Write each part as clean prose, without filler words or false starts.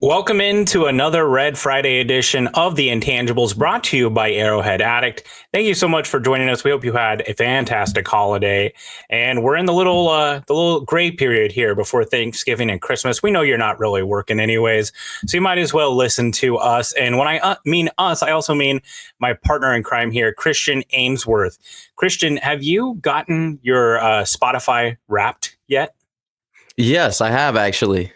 Welcome into another Red Friday edition of the Intangibles, brought to you by Arrowhead Addict. Thank you so much for joining us. We hope you had a fantastic holiday, and we're in the little gray period here before Thanksgiving and Christmas. We know you're not really working anyways, so you might as well listen to us. And when I mean us, I also mean my partner in crime here, Christian Ainsworth. Christian, have you gotten your Spotify Wrapped yet? Yes, I have actually.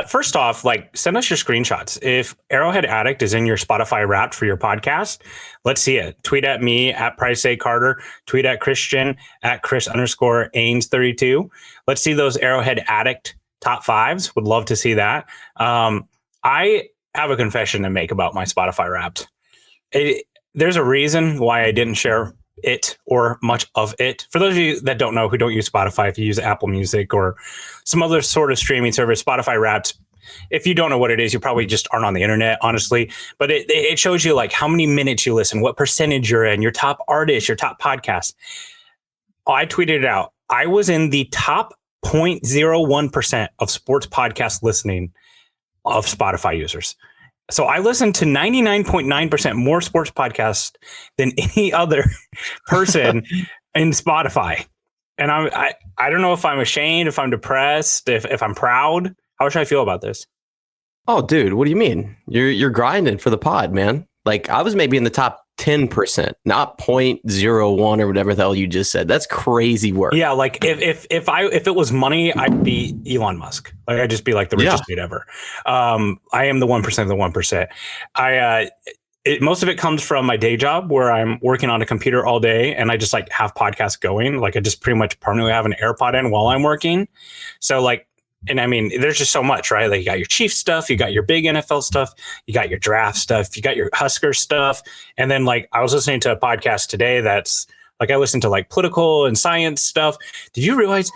First off, send us your screenshots. If Arrowhead Addict is in your Spotify Wrapped for your podcast, let's see it. Tweet at me at Carter. Tweet at Christian at Chris_Ains32. Let's see those Arrowhead Addict top fives. Would love to see that. I have a confession to make about my Spotify Wrapped. There's a reason why I didn't share it or much of it. For those of you that don't know, who don't use Spotify, if you use Apple Music or some other sort of streaming service, Spotify Wrapped, if you don't know what it is, you probably just aren't on the internet, honestly. But it shows you like how many minutes you listen, what percentage you're in, your top artist, your top podcast. I tweeted it out. I was in the top 0.01% of sports podcast listening of Spotify users. So I listen to 99.9% more sports podcasts than any other person in Spotify. And I don't know if I'm ashamed, if I'm depressed, if I'm proud. How should I feel about this? Oh, dude, what do you mean? You're grinding for the pod, man. Like I was maybe in the top 10%, not 0.01 or whatever the hell you just said. That's crazy work. Yeah, like if it was money, I'd be Elon Musk. Like I'd just be like the richest dude ever. I am the 1% of the 1%. Most of it comes from my day job where I'm working on a computer all day and I just like have podcasts going. Like I just pretty much permanently have an AirPod in while I'm working. So like, and I mean, there's just so much, right? Like you got your Chiefs stuff, you got your big NFL stuff, you got your draft stuff, you got your Husker stuff. And then like I was listening to a podcast today that's like I listened to like political and science stuff. Did you realize,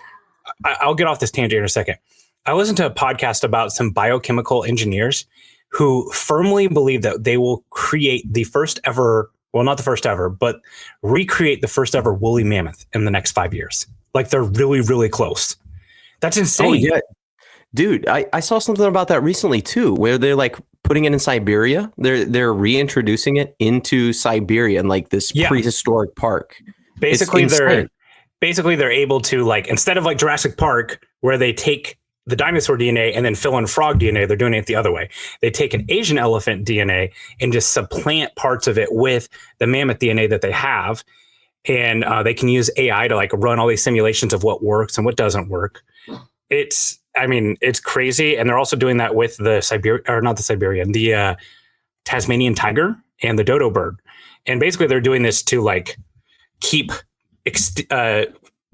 I'll get off this tangent in a second. I listened to a podcast about some biochemical engineers who firmly believe that they will create the first ever, well, not the first ever, but recreate the first ever woolly mammoth in the next 5 years. Like they're really, really close. That's insane. Oh, yeah. Dude, I saw something about that recently too, where they're like putting it in Siberia. They're reintroducing it into Siberia in like this prehistoric park. Basically, they're able to like, instead of like Jurassic Park, where they take the dinosaur DNA and then fill in frog DNA, they're doing it the other way. They take an Asian elephant DNA and just supplant parts of it with the mammoth DNA that they have. And they can use AI to like run all these simulations of what works and what doesn't work. It's crazy. And they're also doing that with the Tasmanian tiger and the dodo bird. And basically they're doing this to like keep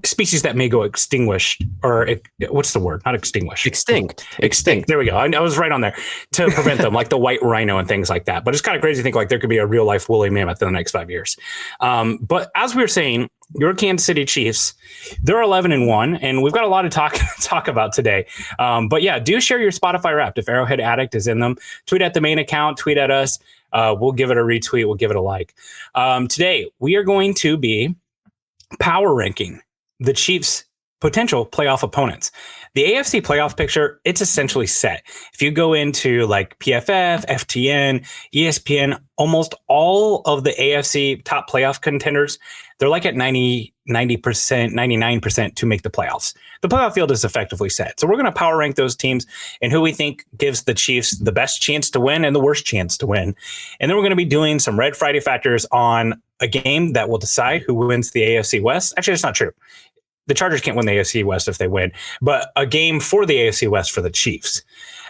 species that may go extinguished, or what's the word? Not extinguished. Extinct. There we go. I was right on there, to prevent them, like the white rhino and things like that. But it's kind of crazy to think like there could be a real life woolly mammoth in the next 5 years. But as we were saying, your Kansas City Chiefs, they're 11-1, and we've got a lot to talk about today. But yeah, do share your Spotify Wrapped if Arrowhead Addict is in them. Tweet at the main account. Tweet at us. We'll give it a retweet. We'll give it a like. Today we are going to be power ranking the Chiefs' potential playoff opponents. The AFC playoff picture, it's essentially set. If you go into like PFF, FTN, ESPN, almost all of the AFC top playoff contenders, they're like at 90%, 99% to make the playoffs. The playoff field is effectively set. So we're going to power rank those teams and who we think gives the Chiefs the best chance to win and the worst chance to win. And then we're going to be doing some Red Friday factors on a game that will decide who wins the AFC West. Actually, that's not true. The Chargers can't win the AFC West if they win, but a game for the AFC West for the Chiefs.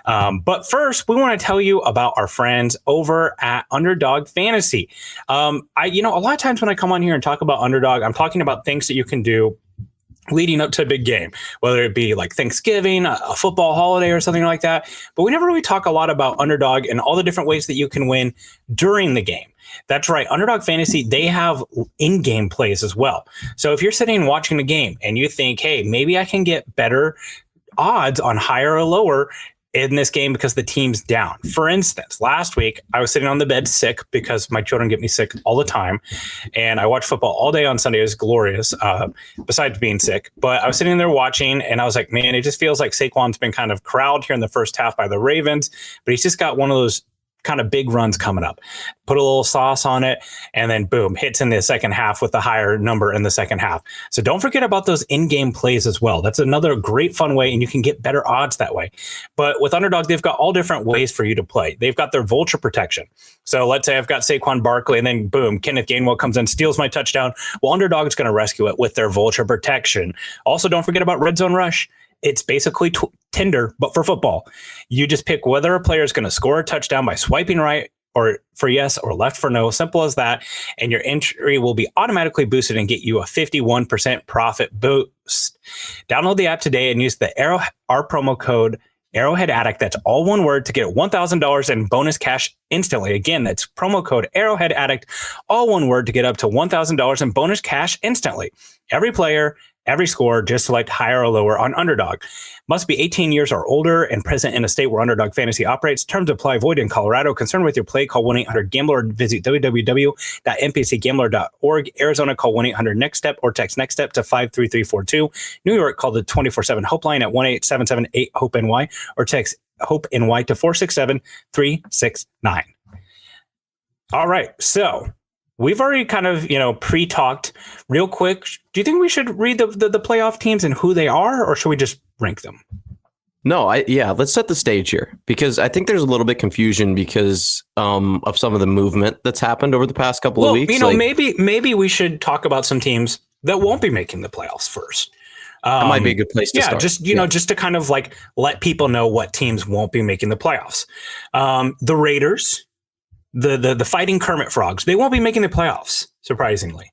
But first, we want to tell you about our friends over at Underdog Fantasy. A lot of times when I come on here and talk about Underdog, I'm talking about things that you can do leading up to a big game, whether it be like Thanksgiving, a football holiday or something like that. But we never really talk a lot about Underdog and all the different ways that you can win during the game. That's right. Underdog Fantasy, they have in-game plays as well. So if you're sitting and watching the game and you think, hey, maybe I can get better odds on higher or lower in this game because the team's down. For instance, last week I was sitting on the bed sick because my children get me sick all the time, and I watch football all day on Sunday. It was glorious, besides being sick. But I was sitting there watching, and I was like, man, it just feels like Saquon's been kind of corralled here in the first half by the Ravens, but he's just got one of those kind of big runs coming up. Put a little sauce on it, and then boom, hits in the second half with the higher number in the second half. So don't forget about those in-game plays as well. That's another great fun way, and you can get better odds that way. But with Underdog, they've got all different ways for you to play. They've got their vulture protection. So let's say I've got Saquon Barkley, and then boom, Kenneth Gainwell comes in, steals my touchdown. Well, Underdog is going to rescue it with their vulture protection. Also, don't forget about Red Zone Rush. It's basically Tinder, but for football. You just pick whether a player is going to score a touchdown by swiping right or for yes or left for no. Simple as that. And your entry will be automatically boosted and get you a 51% profit boost. Download the app today and use the our promo code Arrowhead Addict. That's all one word to get $1,000 in bonus cash instantly. Again, that's promo code Arrowhead Addict, all one word to get up to $1,000 in bonus cash instantly. Every player, every score, just select higher or lower on Underdog. Must be 18 years or older and present in a state where Underdog Fantasy operates. Terms apply. Void in Colorado. Concerned with your play, call 1-800-GAMBLER or visit www.npcgambler.org. Arizona, call 1-800-NEXT-STEP or text NEXT-STEP to 53342. New York, call the 24/7 Hope line at 1-877-8-HOPE-NY or text HOPE-NY to 467-369. All right, so we've already kind of, pre-talked real quick. Do you think we should read the playoff teams and who they are, or should we just rank them? No, let's set the stage here, because I think there's a little bit confusion because of some of the movement that's happened over the past couple of weeks. Maybe we should talk about some teams that won't be making the playoffs first. That might be a good place to start. Just to kind of like let people know what teams won't be making the playoffs. The Raiders, the Fighting Kermit Frogs, they won't be making the playoffs, surprisingly.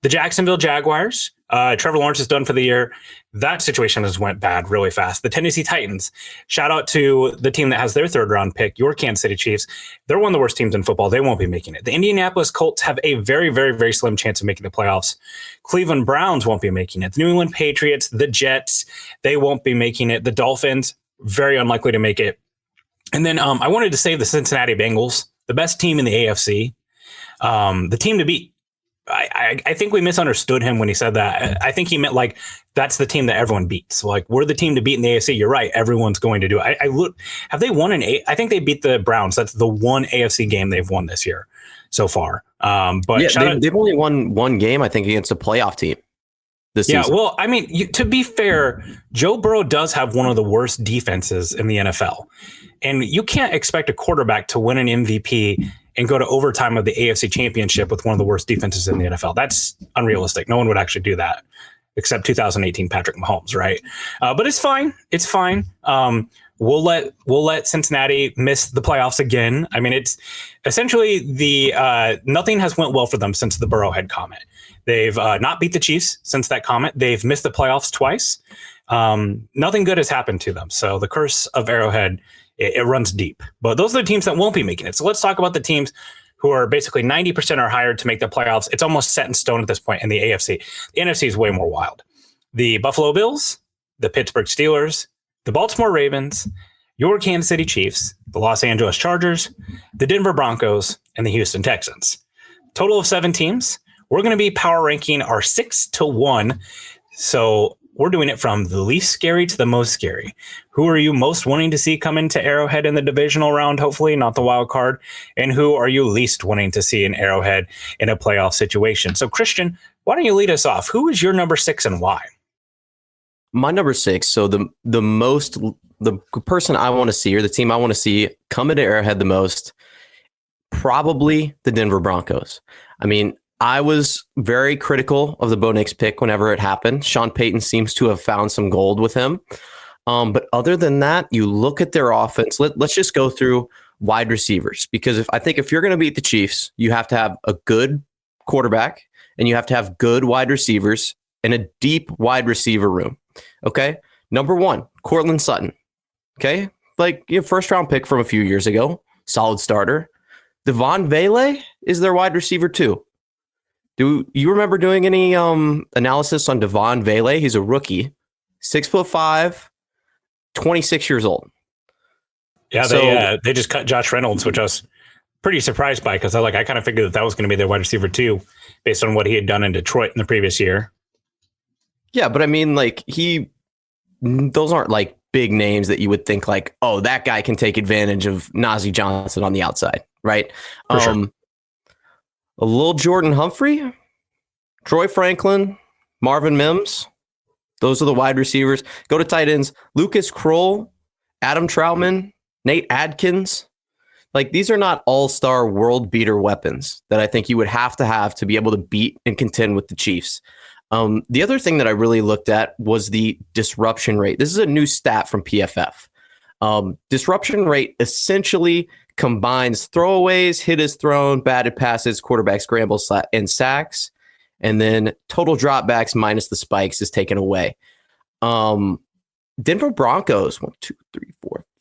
The Jacksonville Jaguars, Trevor Lawrence is done for the year. That situation has went bad really fast. The Tennessee Titans, shout out to the team that has their third round pick, your Kansas City Chiefs. They're one of the worst teams in football. They won't be making it. The Indianapolis Colts have a very, very, very slim chance of making the playoffs. Cleveland Browns won't be making it. The New England Patriots, the Jets, they won't be making it. The Dolphins, very unlikely to make it. And then I wanted to save the Cincinnati Bengals, the best team in the AFC, the team to beat. I think we misunderstood him when he said that. I think he meant like that's the team that everyone beats. Like, we're the team to beat in the AFC. You're right. Everyone's going to do it. I look. Have they won I think they beat the Browns. That's the one AFC game they've won this year so far. But they've only won one game, I think, against a playoff team this season. Yeah, well, I mean, to be fair, Joe Burrow does have one of the worst defenses in the NFL. And you can't expect a quarterback to win an MVP and go to overtime of the AFC Championship with one of the worst defenses in the NFL. That's unrealistic. No one would actually do that, except 2018 Patrick Mahomes, right? But it's fine. It's fine. We'll let Cincinnati miss the playoffs again. I mean, it's essentially nothing has went well for them since the Burrowhead comment. They've not beat the Chiefs since that comment. They've missed the playoffs twice. Nothing good has happened to them. So the curse of Arrowhead, it runs deep. But those are the teams that won't be making it. So let's talk about the teams who are basically 90% or higher to make the playoffs. It's almost set in stone at this point in the AFC. The NFC is way more wild. The Buffalo Bills, the Pittsburgh Steelers, the Baltimore Ravens, your Kansas City Chiefs, the Los Angeles Chargers, the Denver Broncos, and the Houston Texans. Total of 7 teams. We're going to be power ranking our 6 to 1. So we're doing it from the least scary to the most scary. Who are you most wanting to see come into Arrowhead in the divisional round, hopefully, not the wild card? And who are you least wanting to see in Arrowhead in a playoff situation? So, Christian, why don't you lead us off? Who is your number 6 and why? My number 6, so the person I want to see, or the team I want to see come into Arrowhead the most, probably the Denver Broncos. I mean, I was very critical of the Bo Nix pick whenever it happened. Sean Payton seems to have found some gold with him. But other than that, you look at their offense. Let's just go through wide receivers, because if you're going to beat the Chiefs, you have to have a good quarterback and you have to have good wide receivers and a deep wide receiver room. Okay. Number 1, Courtland Sutton. Okay. Like your first round pick from a few years ago, solid starter. Devon Vele is their wide receiver too. Do you remember doing any analysis on Devon Vele? He's a rookie, 6'5", 26 years old. Yeah, they just cut Josh Reynolds, which I was pretty surprised by because I kind of figured that was going to be their wide receiver too, based on what he had done in Detroit in the previous year. Yeah, but I mean, like those aren't like big names that you would think like, oh, that guy can take advantage of Najee Johnson on the outside, right? For sure. A little Jordan Humphrey, Troy Franklin, Marvin Mims. Those are the wide receivers. Go to tight ends. Lucas Kroll, Adam Troutman, Nate Adkins. Like, these are not all-star world beater weapons that I think you would have to be able to beat and contend with the Chiefs. The other thing that I really looked at was the disruption rate. This is a new stat from PFF. Disruption rate essentially combines throwaways, hit is thrown, batted passes, quarterback scrambles, and sacks. And then total dropbacks minus the spikes is taken away. Denver Broncos,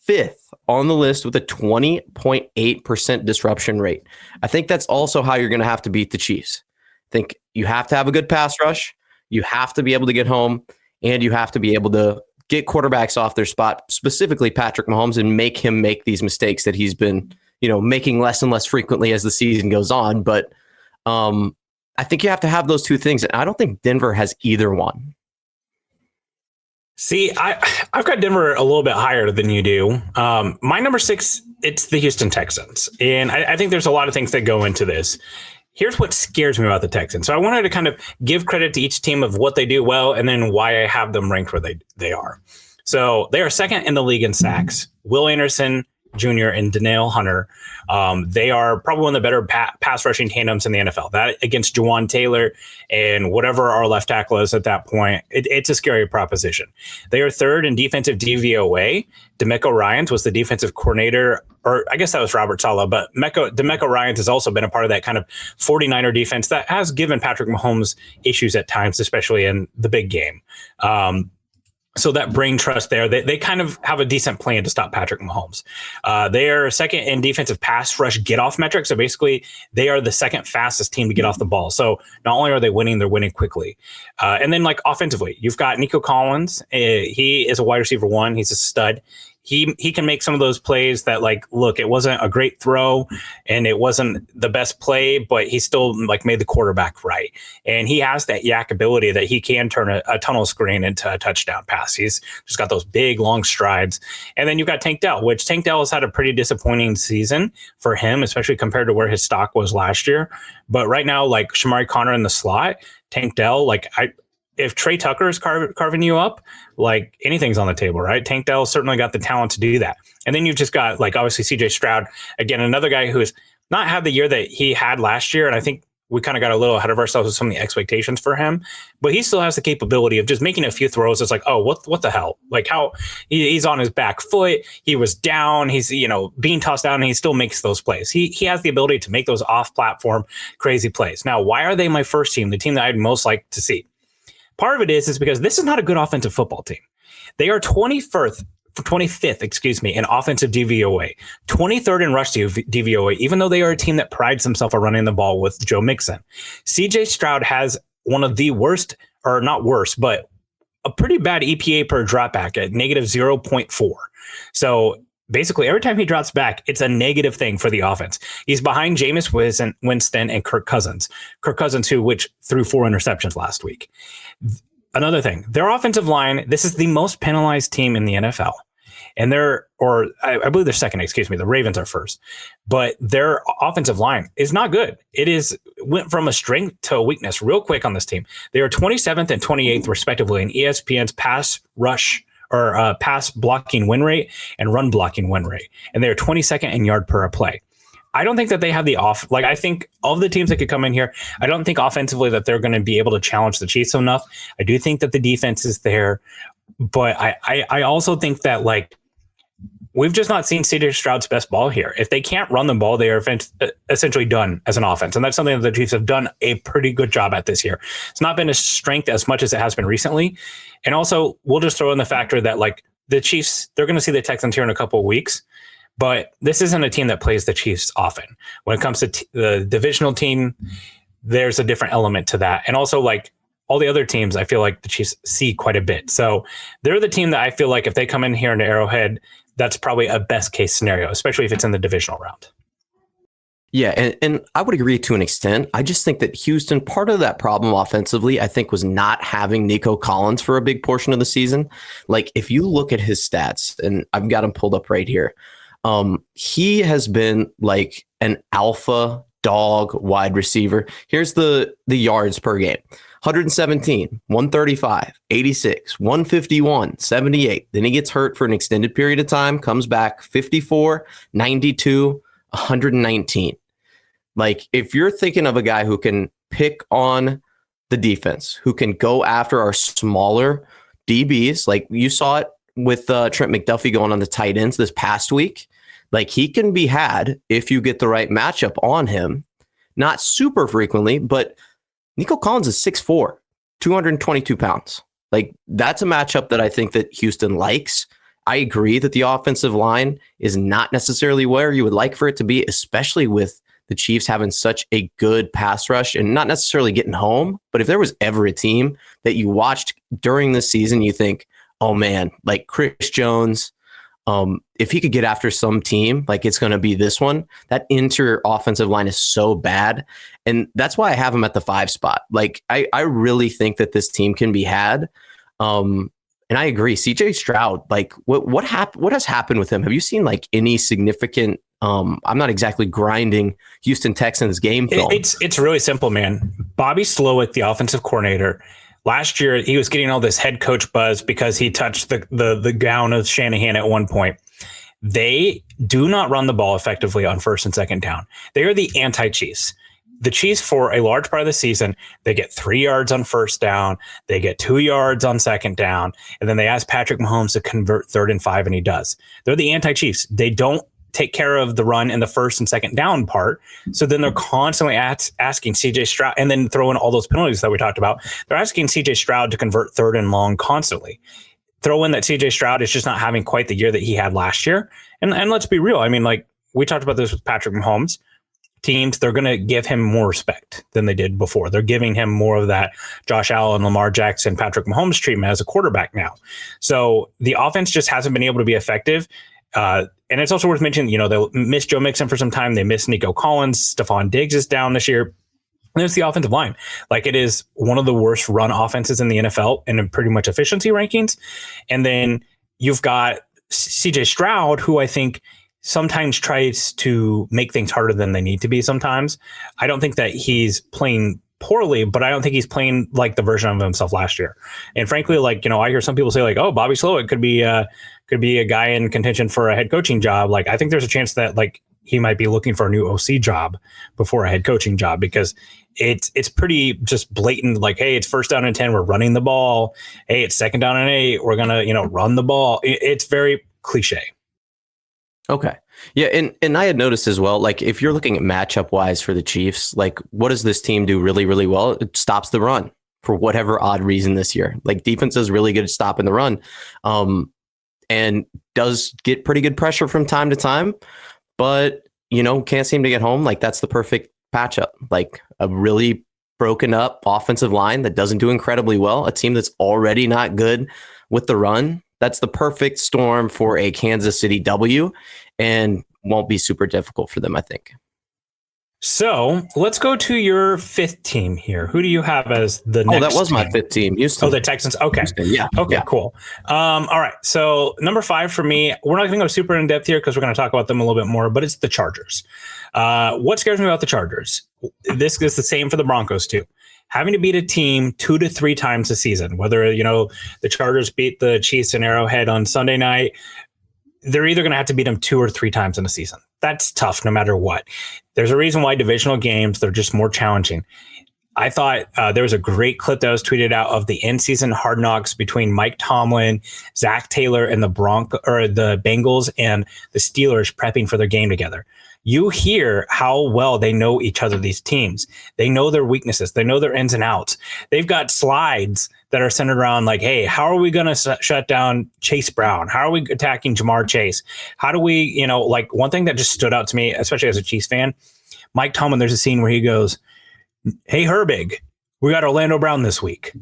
5th on the list with a 20.8% disruption rate. I think that's also how you're going to have to beat the Chiefs. I think you have to have a good pass rush. You have to be able to get home, and you have to be able to get quarterbacks off their spot, specifically Patrick Mahomes, and make him make these mistakes that he's been, making less and less frequently as the season goes on. But I think you have to have those two things. And I don't think Denver has either one. See, I've got Denver a little bit higher than you do. My number 6, it's the Houston Texans. And I think there's a lot of things that go into this. Here's what scares me about the Texans. So I wanted to kind of give credit to each team of what they do well and then why I have them ranked where they are. So they are second in the league in sacks. Will Anderson Jr. and Danielle Hunter. They are probably one of the better pass rushing tandems in the NFL. That against Juwan Taylor and whatever our left tackle is at that point, it's a scary proposition. They are third in defensive DVOA. DeMeco Ryans was the defensive coordinator, or I guess that was Robert Saleh, but DeMeco Ryans has also been a part of that kind of 49er defense that has given Patrick Mahomes issues at times, especially in the big game. So that brain trust there, they kind of have a decent plan to stop Patrick Mahomes. They are second in defensive pass rush get off metrics. So basically, they are the second fastest team to get off the ball. So not only are they winning, they're winning quickly. And then offensively, you've got Nico Collins. He is a wide receiver 1. He's a stud. He can make some of those plays that look, it wasn't a great throw and it wasn't the best play, but he still made the quarterback right. And he has that yak ability that he can turn a tunnel screen into a touchdown pass. He's just got those big, long strides. And then you've got Tank Dell, which Tank Dell has had a pretty disappointing season for him, especially compared to where his stock was last year. But right now, Shamari Connor in the slot, Tank Dell, if Trey Tucker is carving you up, anything's on the table, right? Tank Dell certainly got the talent to do that. And then you've just got obviously CJ Stroud, again, another guy who has not had the year that he had last year. And I think we kind of got a little ahead of ourselves with some of the expectations for him, but he still has the capability of just making a few throws. It's oh, what the hell? How he's on his back foot. He was down. He's, being tossed down and he still makes those plays. He has the ability to make those off platform crazy plays. Now, why are they my first team? The team that I'd most like to see. Part of it is because this is not a good offensive football team. They are 25th, in offensive DVOA, 23rd in rush DVOA, even though they are a team that prides themselves on running the ball with Joe Mixon. CJ Stroud has one of the worst, or not worst, but a pretty bad EPA per dropback at negative 0.4. So basically, every time he drops back, it's a negative thing for the offense. He's behind Jameis Winston and Kirk Cousins. Kirk Cousins, which threw 4 interceptions last week. Another thing, their offensive line, this is the most penalized team in the NFL. And I believe they're second, the Ravens are first. But their offensive line is not good. Went from a strength to a weakness real quick on this team. They are 27th and 28th, respectively, in ESPN's pass rush or pass blocking win rate and run blocking win rate. And they're 22nd in yard per play. I don't think that they have the I think of the teams that could come in here, I don't think offensively that they're going to be able to challenge the Chiefs enough. I do think that the defense is there, but I also think that we've just not seen CJ Stroud's best ball here. If they can't run the ball, they are essentially done as an offense. And that's something that the Chiefs have done a pretty good job at this year. It's not been a strength as much as it has been recently. And also, we'll just throw in the factor that the Chiefs, they're going to see the Texans here in a couple of weeks. But this isn't a team that plays the Chiefs often. When it comes to the divisional team, there's a different element to that. And also, all the other teams, I feel like the Chiefs see quite a bit. So they're the team that I feel like if they come in here into Arrowhead, that's probably a best case scenario, especially if it's in the divisional round. Yeah, and I would agree to an extent. I just think that Houston, part of that problem offensively, I think, was not having Nico Collins for a big portion of the season. Like, if you look at his stats, and I've got him pulled up right here, he has been like an alpha dog wide receiver. Here's the yards per game. 117, 135, 86, 151, 78. Then he gets hurt for an extended period of time, comes back 54, 92, 119. Like, if you're thinking of a guy who can pick on the defense, who can go after our smaller DBs, like you saw it with Trent McDuffie going on the tight ends this past week, like he can be had if you get the right matchup on him. Not super frequently, but Nico Collins is 6'4", 222 pounds. Like, that's a matchup that I think that Houston likes. I agree that the offensive line is not necessarily where you would like for it to be, especially with the Chiefs having such a good pass rush and not necessarily getting home. But if there was ever a team that you watched during the season, you think, oh man, like Chris Jones, if he could get after some team, like it's going to be this one. That interior offensive line is so bad. And that's why I have him at the 5 spot. Like, I really think that this team can be had. And I agree. CJ Stroud, like what has happened with him? Have you seen like any significant, I'm not exactly grinding Houston Texans game film. It's really simple, man. Bobby Slowick, the offensive coordinator, last year he was getting all this head coach buzz because he touched the gown of Shanahan at one point. They do not run the ball effectively on first and second down. They are the anti-Chiefs. The Chiefs, for a large part of the season, they get 3 yards on first down, they get 2 yards on second down, and then they ask Patrick Mahomes to convert 3rd and 5, and he does. They're the anti-Chiefs. They don't take care of the run in the first and second down part. So then they're constantly asking CJ Stroud, and then throw in all those penalties that we talked about. They're asking CJ Stroud to convert 3rd and long constantly. Throw in that CJ Stroud is just not having quite the year that he had last year. And let's be real. I mean, like we talked about this with Patrick Mahomes. Teams, they're going to give him more respect than they did before. They're giving him more of that Josh Allen, Lamar Jackson, Patrick Mahomes treatment as a quarterback now. So the offense just hasn't been able to be effective. And it's also worth mentioning, they'll miss Joe Mixon for some time. They miss Nico Collins. Stephon Diggs is down this year. And there's the offensive line. Like, it is one of the worst run offenses in the NFL and in pretty much efficiency rankings. And then you've got CJ Stroud, who I think sometimes tries to make things harder than they need to be sometimes. I don't think that he's playing poorly, but I don't think he's playing like the version of himself last year. And frankly, like, I hear some people say like, oh, Bobby Slowick could be a guy in contention for a head coaching job. Like, I think there's a chance that like he might be looking for a new OC job before a head coaching job, because it's pretty just blatant. Like, hey, it's 1st down and 10. We're running the ball. Hey, it's 2nd down and 8. We're going to, run the ball. It's very cliche. Okay. Yeah. And I had noticed as well, like if you're looking at matchup wise for the Chiefs, like what does this team do really, really well? It stops the run for whatever odd reason this year. Like, defense is really good at stopping the run, and does get pretty good pressure from time to time, but can't seem to get home. Like, that's the perfect patchup. Like, a really broken up offensive line that doesn't do incredibly well, a team that's already not good with the run. That's the perfect storm for a Kansas City W, and won't be super difficult for them, I think. So let's go to your 5th team here. Who do you have as the next? Oh, that was team? my 5th team. Houston. Oh, the Texans. Okay. Houston, yeah. Okay, yeah. Cool. All right. So number 5 for me, we're not going to go super in depth here because we're going to talk about them a little bit more, but it's the Chargers. What scares me about the Chargers? This is the same for the Broncos too. Having to beat a team 2 to 3 times a season, whether, the Chargers beat the Chiefs in Arrowhead on Sunday night, they're either going to have to beat them 2 or 3 times in a season. That's tough no matter what. There's a reason why divisional games, they're just more challenging. I thought there was a great clip that was tweeted out of the in-season Hard Knocks between Mike Tomlin, Zach Taylor, and the Bengals and the Steelers prepping for their game together. You hear how well they know each other, these teams. They know their weaknesses. They know their ins and outs. They've got slides that are centered around like, hey, how are we going to shut down Chase Brown? How are we attacking Jamar Chase? How do we, like one thing that just stood out to me, especially as a Chiefs fan, Mike Tomlin, there's a scene where he goes, hey, Herbig, We got Orlando Brown this week.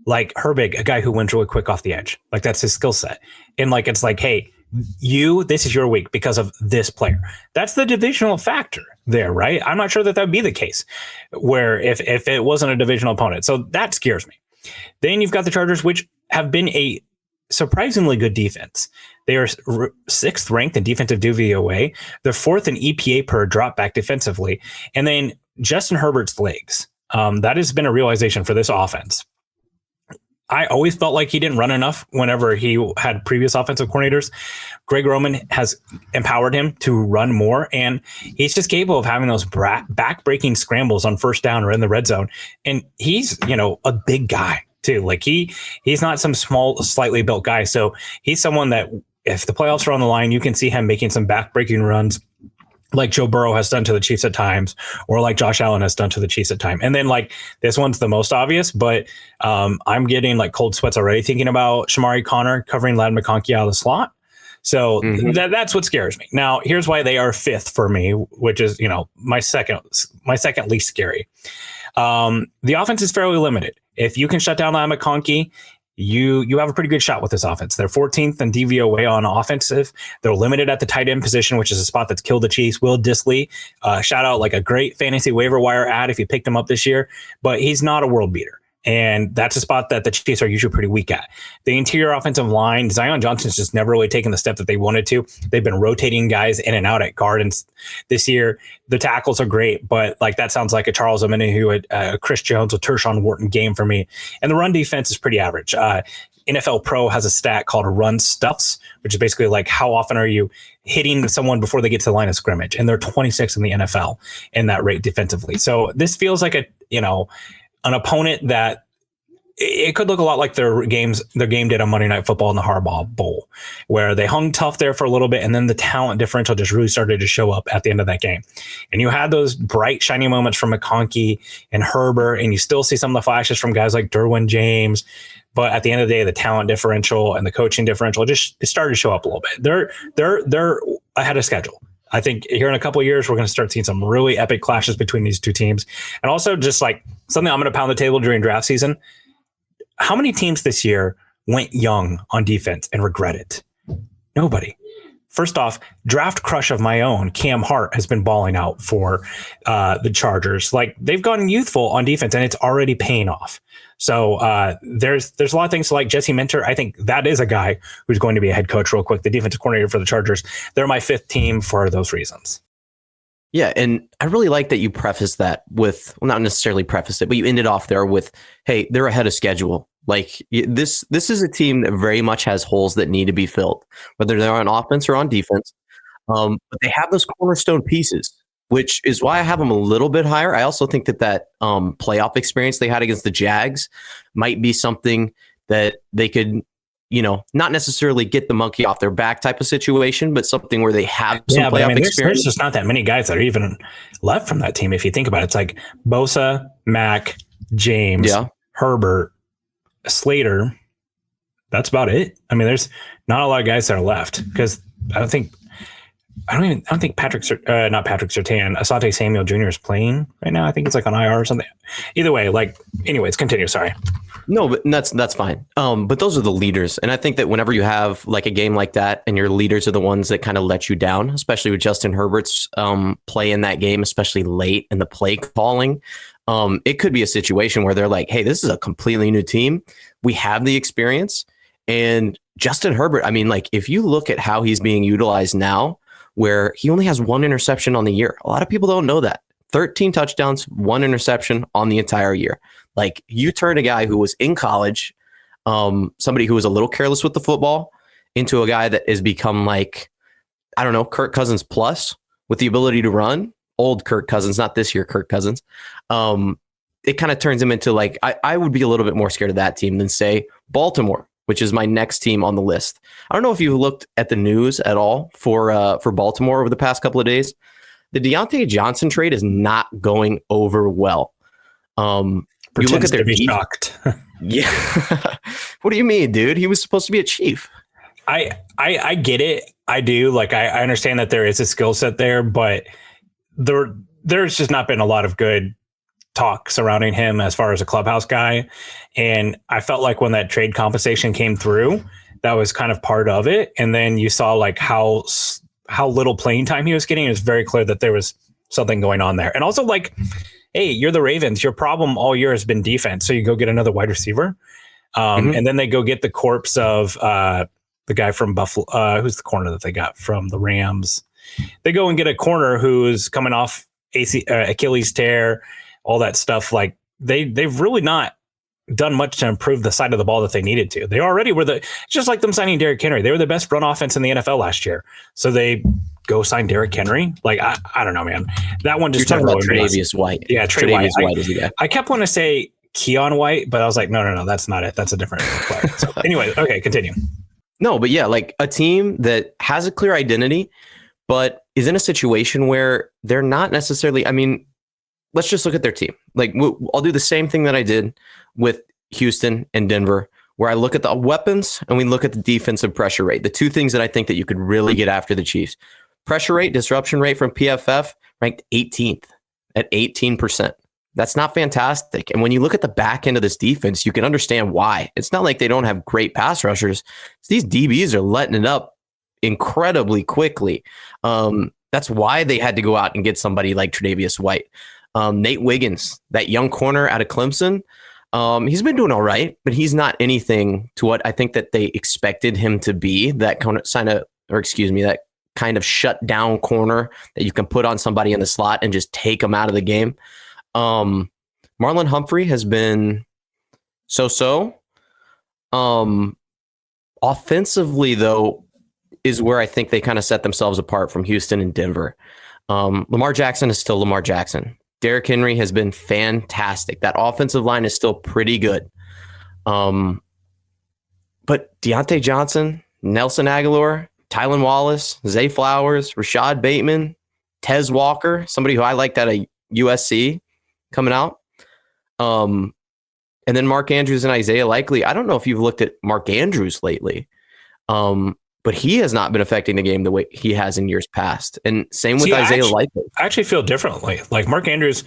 Like Herbig, a guy who wins really quick off the edge. Like that's his skill set. And like, it's like, hey, this is your week because of this player. That's the divisional factor there, right? I'm not sure that would be the case where if it wasn't a divisional opponent. So that scares me. Then you've got the Chargers, which have been a surprisingly good defense. They are sixth ranked in defensive DVOA. They're fourth in EPA per drop back defensively. And then Justin Herbert's legs. That has been a realization for this offense. I always felt like he didn't run enough whenever he had previous offensive coordinators. Greg Roman has empowered him to run more, and he's just capable of having those back-breaking scrambles on first down or in the red zone. And he's, a big guy too. Like he's not some small, slightly built guy. So he's someone that if the playoffs are on the line, you can see him making some back-breaking runs, like Joe Burrow has done to the Chiefs at times, or like Josh Allen has done to the Chiefs at times. And then like this one's the most obvious, but I'm getting like cold sweats already thinking about Shamari Connor covering Ladd McConkey out of the slot. So that's what scares me. Now, here's why they are fifth for me, which is, my second least scary. The offense is fairly limited. If you can shut down Ladd McConkey, you have a pretty good shot with this offense. They're 14th in DVOA on offensive. They're limited at the tight end position, which is a spot that's killed the Chiefs. Will Dissly, shout out like a great fantasy waiver wire ad if you picked him up this year, but he's not a world beater. And that's a spot that the Chiefs are usually pretty weak at. The interior offensive line, Zion Johnson's just never really taken the step that they wanted to. They've been rotating guys in and out at guard and this year. The tackles are great, but like that sounds like a Charles Omenihu, a Chris Jones, a Tershawn Wharton game for me. And the run defense is pretty average. NFL Pro has a stat called run stuffs, which is basically like how often are you hitting someone before they get to the line of scrimmage. And they're 26 in the NFL in that rate defensively. So this feels like an opponent that it could look a lot like their game did on Monday Night Football in the Harbaugh Bowl, where they hung tough there for a little bit, and then the talent differential just really started to show up at the end of that game. And you had those bright, shiny moments from McConkey and Herbert, and you still see some of the flashes from guys like Derwin James. But at the end of the day, the talent differential and the coaching differential it started to show up a little bit. They're ahead of schedule. I think here in a couple of years, we're going to start seeing some really epic clashes between these two teams. And also just like something I'm going to pound the table during draft season. How many teams this year went young on defense and regret it? Nobody. First off, draft crush of my own, Cam Hart, has been balling out for the Chargers. Like they've gone youthful on defense and it's already paying off. So there's a lot of things like Jesse Minter. I think that is a guy who's going to be a head coach real quick, the defensive coordinator for the Chargers. They're my fifth team for those reasons. Yeah, and I really like that you prefaced that with, well, not necessarily prefaced it, but you ended off there with, hey, they're ahead of schedule. Like this is a team that very much has holes that need to be filled, whether they're on offense or on defense. But they have those cornerstone pieces, which is why I have them a little bit higher. I also think that playoff experience they had against the Jags might be something that they could, not necessarily get the monkey off their back type of situation, but something where they have some playoff experience. There's just not that many guys that are even left from that team. If you think about it, it's like Bosa, Mack, James, Herbert, Slater. That's about it. I mean, there's not a lot of guys that are left because I don't think not Patrick Surtain, Asante Samuel Jr. is playing right now. I think it's like on IR or something. Either way, anyways, continue. Sorry. No, but that's fine. But those are the leaders. And I think that whenever you have like a game like that and your leaders are the ones that kind of let you down, especially with Justin Herbert's play in that game, especially late in the play calling, it could be a situation where they're like, hey, this is a completely new team. We have the experience. And Justin Herbert, I mean, like if you look at how he's being utilized now, where he only has one interception on the year. A lot of people don't know that. 13 touchdowns, one interception on the entire year. Like you turn a guy who was in college, somebody who was a little careless with the football, into a guy that has become like, I don't know, Kirk Cousins plus with the ability to run. Old Kirk Cousins, not this year Kirk Cousins. It kind of turns him into like, I would be a little bit more scared of that team than say Baltimore, which is my next team on the list. I don't know if you looked at the news at all for Baltimore over the past couple of days. The Deontay Johnson trade is not going over well. You look at their shocked. Yeah. What do you mean, dude? He was supposed to be a Chief. I get it. I do. Like I understand that there is a skill set there, but there's just not been a lot of good talk surrounding him as far as a clubhouse guy. And I felt like when that trade compensation came through, that was kind of part of it. And then you saw like how little playing time he was getting. It was very clear that there was something going on there. And also like, hey, you're the Ravens. Your problem all year has been defense. So you go get another wide receiver. And then they go get the corpse of the guy from Buffalo. Who's the corner that they got from the Rams? They go and get a corner who's coming off Achilles tear, all that stuff. Like they've really not done much to improve the side of the ball that they needed to. They already were just like them signing Derrick Henry. They were the best run offense in the NFL last year. So they go sign Derrick Henry. Like, I don't know, man. That one just... You're talking about Tre'Davious White. Yeah, Tre'Davious White is the guy. I kept wanting to say Keon White, but I was like, no, that's not it. That's a different player. So anyway, okay, continue. No, but yeah, like a team that has a clear identity, but is in a situation where they're not necessarily... I mean, let's just look at their team. Like, I'll do the same thing that I did with Houston and Denver, where I look at the weapons and we look at the defensive pressure rate. The two things that I think that you could really get after the Chiefs. Pressure rate, disruption rate from PFF, ranked 18th at 18%. That's not fantastic. And when you look at the back end of this defense, you can understand why. It's not like they don't have great pass rushers. These DBs are letting it up incredibly quickly. That's why they had to go out and get somebody like Tre'Davious White. Nate Wiggins, that young corner out of Clemson, he's been doing all right, but he's not anything to what I think that they expected him to be. That kind of shut down corner that you can put on somebody in the slot and just take them out of the game. Marlon Humphrey has been so. Offensively, though, is where I think they kind of set themselves apart from Houston and Denver. Lamar Jackson is still Lamar Jackson. Derrick Henry has been fantastic. That offensive line is still pretty good. But Deontay Johnson, Nelson Aguilar, Tylan Wallace, Zay Flowers, Rashad Bateman, Tez Walker, somebody who I liked out of USC coming out. And then Mark Andrews and Isaiah Likely. I don't know if you've looked at Mark Andrews lately. But he has not been affecting the game the way he has in years past. And same with Isaiah Likely. I actually feel differently. Like Mark Andrews,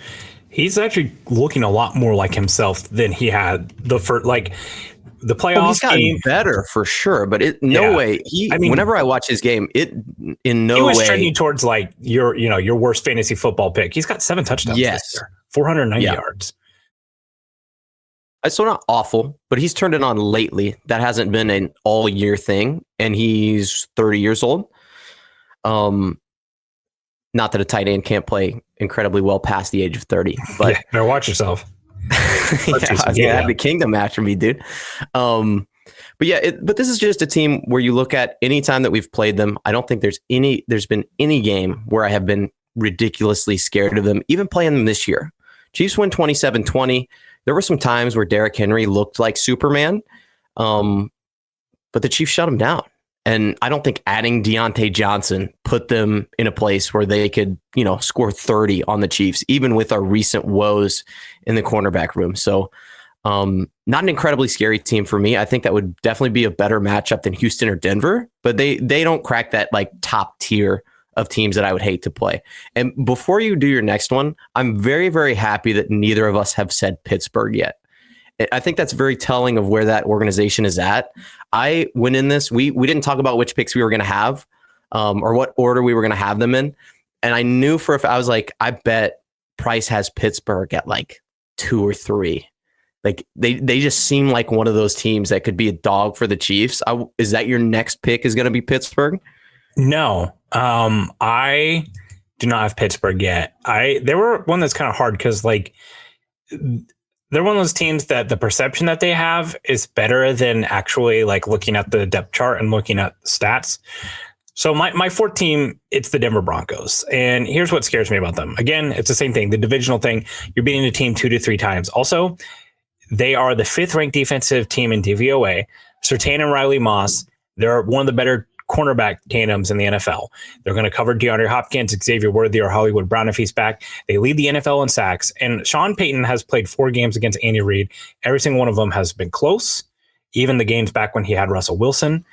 he's actually looking a lot more like himself than he had the playoffs. He's gotten better for sure, but way. Whenever I watch his game, he was trending towards like your worst fantasy football pick. He's got 7 touchdowns this year, 490 yards. It's so not awful, but he's turned it on lately. That hasn't been an all year thing, and he's 30 years old. Not that a tight end can't play incredibly well past the age of 30, but better watch yourself. Yeah, the kingdom after me, dude. But this is just a team where you look at any time that we've played them. I don't think there's been any game where I have been ridiculously scared of them, even playing them this year. Chiefs win 27-20. There were some times where Derrick Henry looked like Superman, but the Chiefs shut him down. And I don't think adding Deontay Johnson put them in a place where they could, score 30 on the Chiefs, even with our recent woes in the cornerback room. So not an incredibly scary team for me. I think that would definitely be a better matchup than Houston or Denver, but they don't crack that like top tier of teams that I would hate to play. And before you do your next one, I'm very, very happy that neither of us have said Pittsburgh yet. I think that's very telling of where that organization is at. I went in this, we didn't talk about which picks we were going to have or what order we were going to have them in. And I knew I was like, I bet Price has Pittsburgh at like 2 or 3. Like they just seem like one of those teams that could be a dog for the Chiefs. Is that your next pick is going to be Pittsburgh? No, I do not have Pittsburgh yet. They were one that's kind of hard because like they're one of those teams that the perception that they have is better than actually like looking at the depth chart and looking at stats. So my fourth team, it's the Denver Broncos. And here's what scares me about them. Again, it's the same thing. The divisional thing, you're beating a team 2 to 3 times. Also, they are the 5th ranked defensive team in DVOA. Surtain and Riley Moss, they're one of the better cornerback tandems in the NFL. They're going to cover DeAndre Hopkins, Xavier Worthy, or Hollywood Brown if he's back. They lead the NFL in sacks. And Sean Payton has played 4 games against Andy Reid. Every single one of them has been close. even the games back when he had Russell Wilson.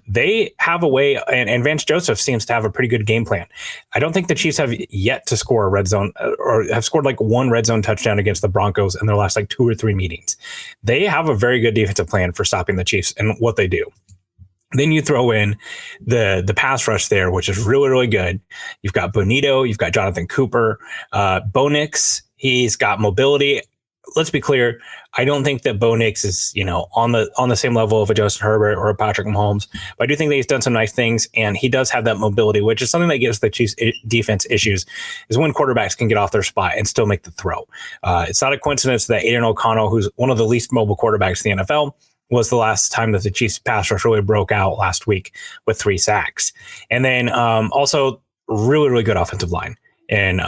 They have a way, and Vance Joseph seems to have a pretty good game plan. I don't think the Chiefs have yet to score a red zone or have scored like one red zone touchdown against the Broncos in their last like 2 or 3 meetings. They have a very good defensive plan for stopping the Chiefs and what they do. Then you throw in the pass rush there, which is really, really good. You've got Bonito, you've got Jonathan Cooper, Bo Nix. He's got mobility. Let's be clear. I don't think that Bo Nix is, on the same level of a Justin Herbert or a Patrick Mahomes, but I do think that he's done some nice things, and he does have that mobility, which is something that gives the Chiefs defense issues, is when quarterbacks can get off their spot and still make the throw. It's not a coincidence that Aiden O'Connell, who's one of the least mobile quarterbacks in the NFL, was the last time that the Chiefs pass rush really broke out last week with 3 sacks. And then also really, really good offensive line. And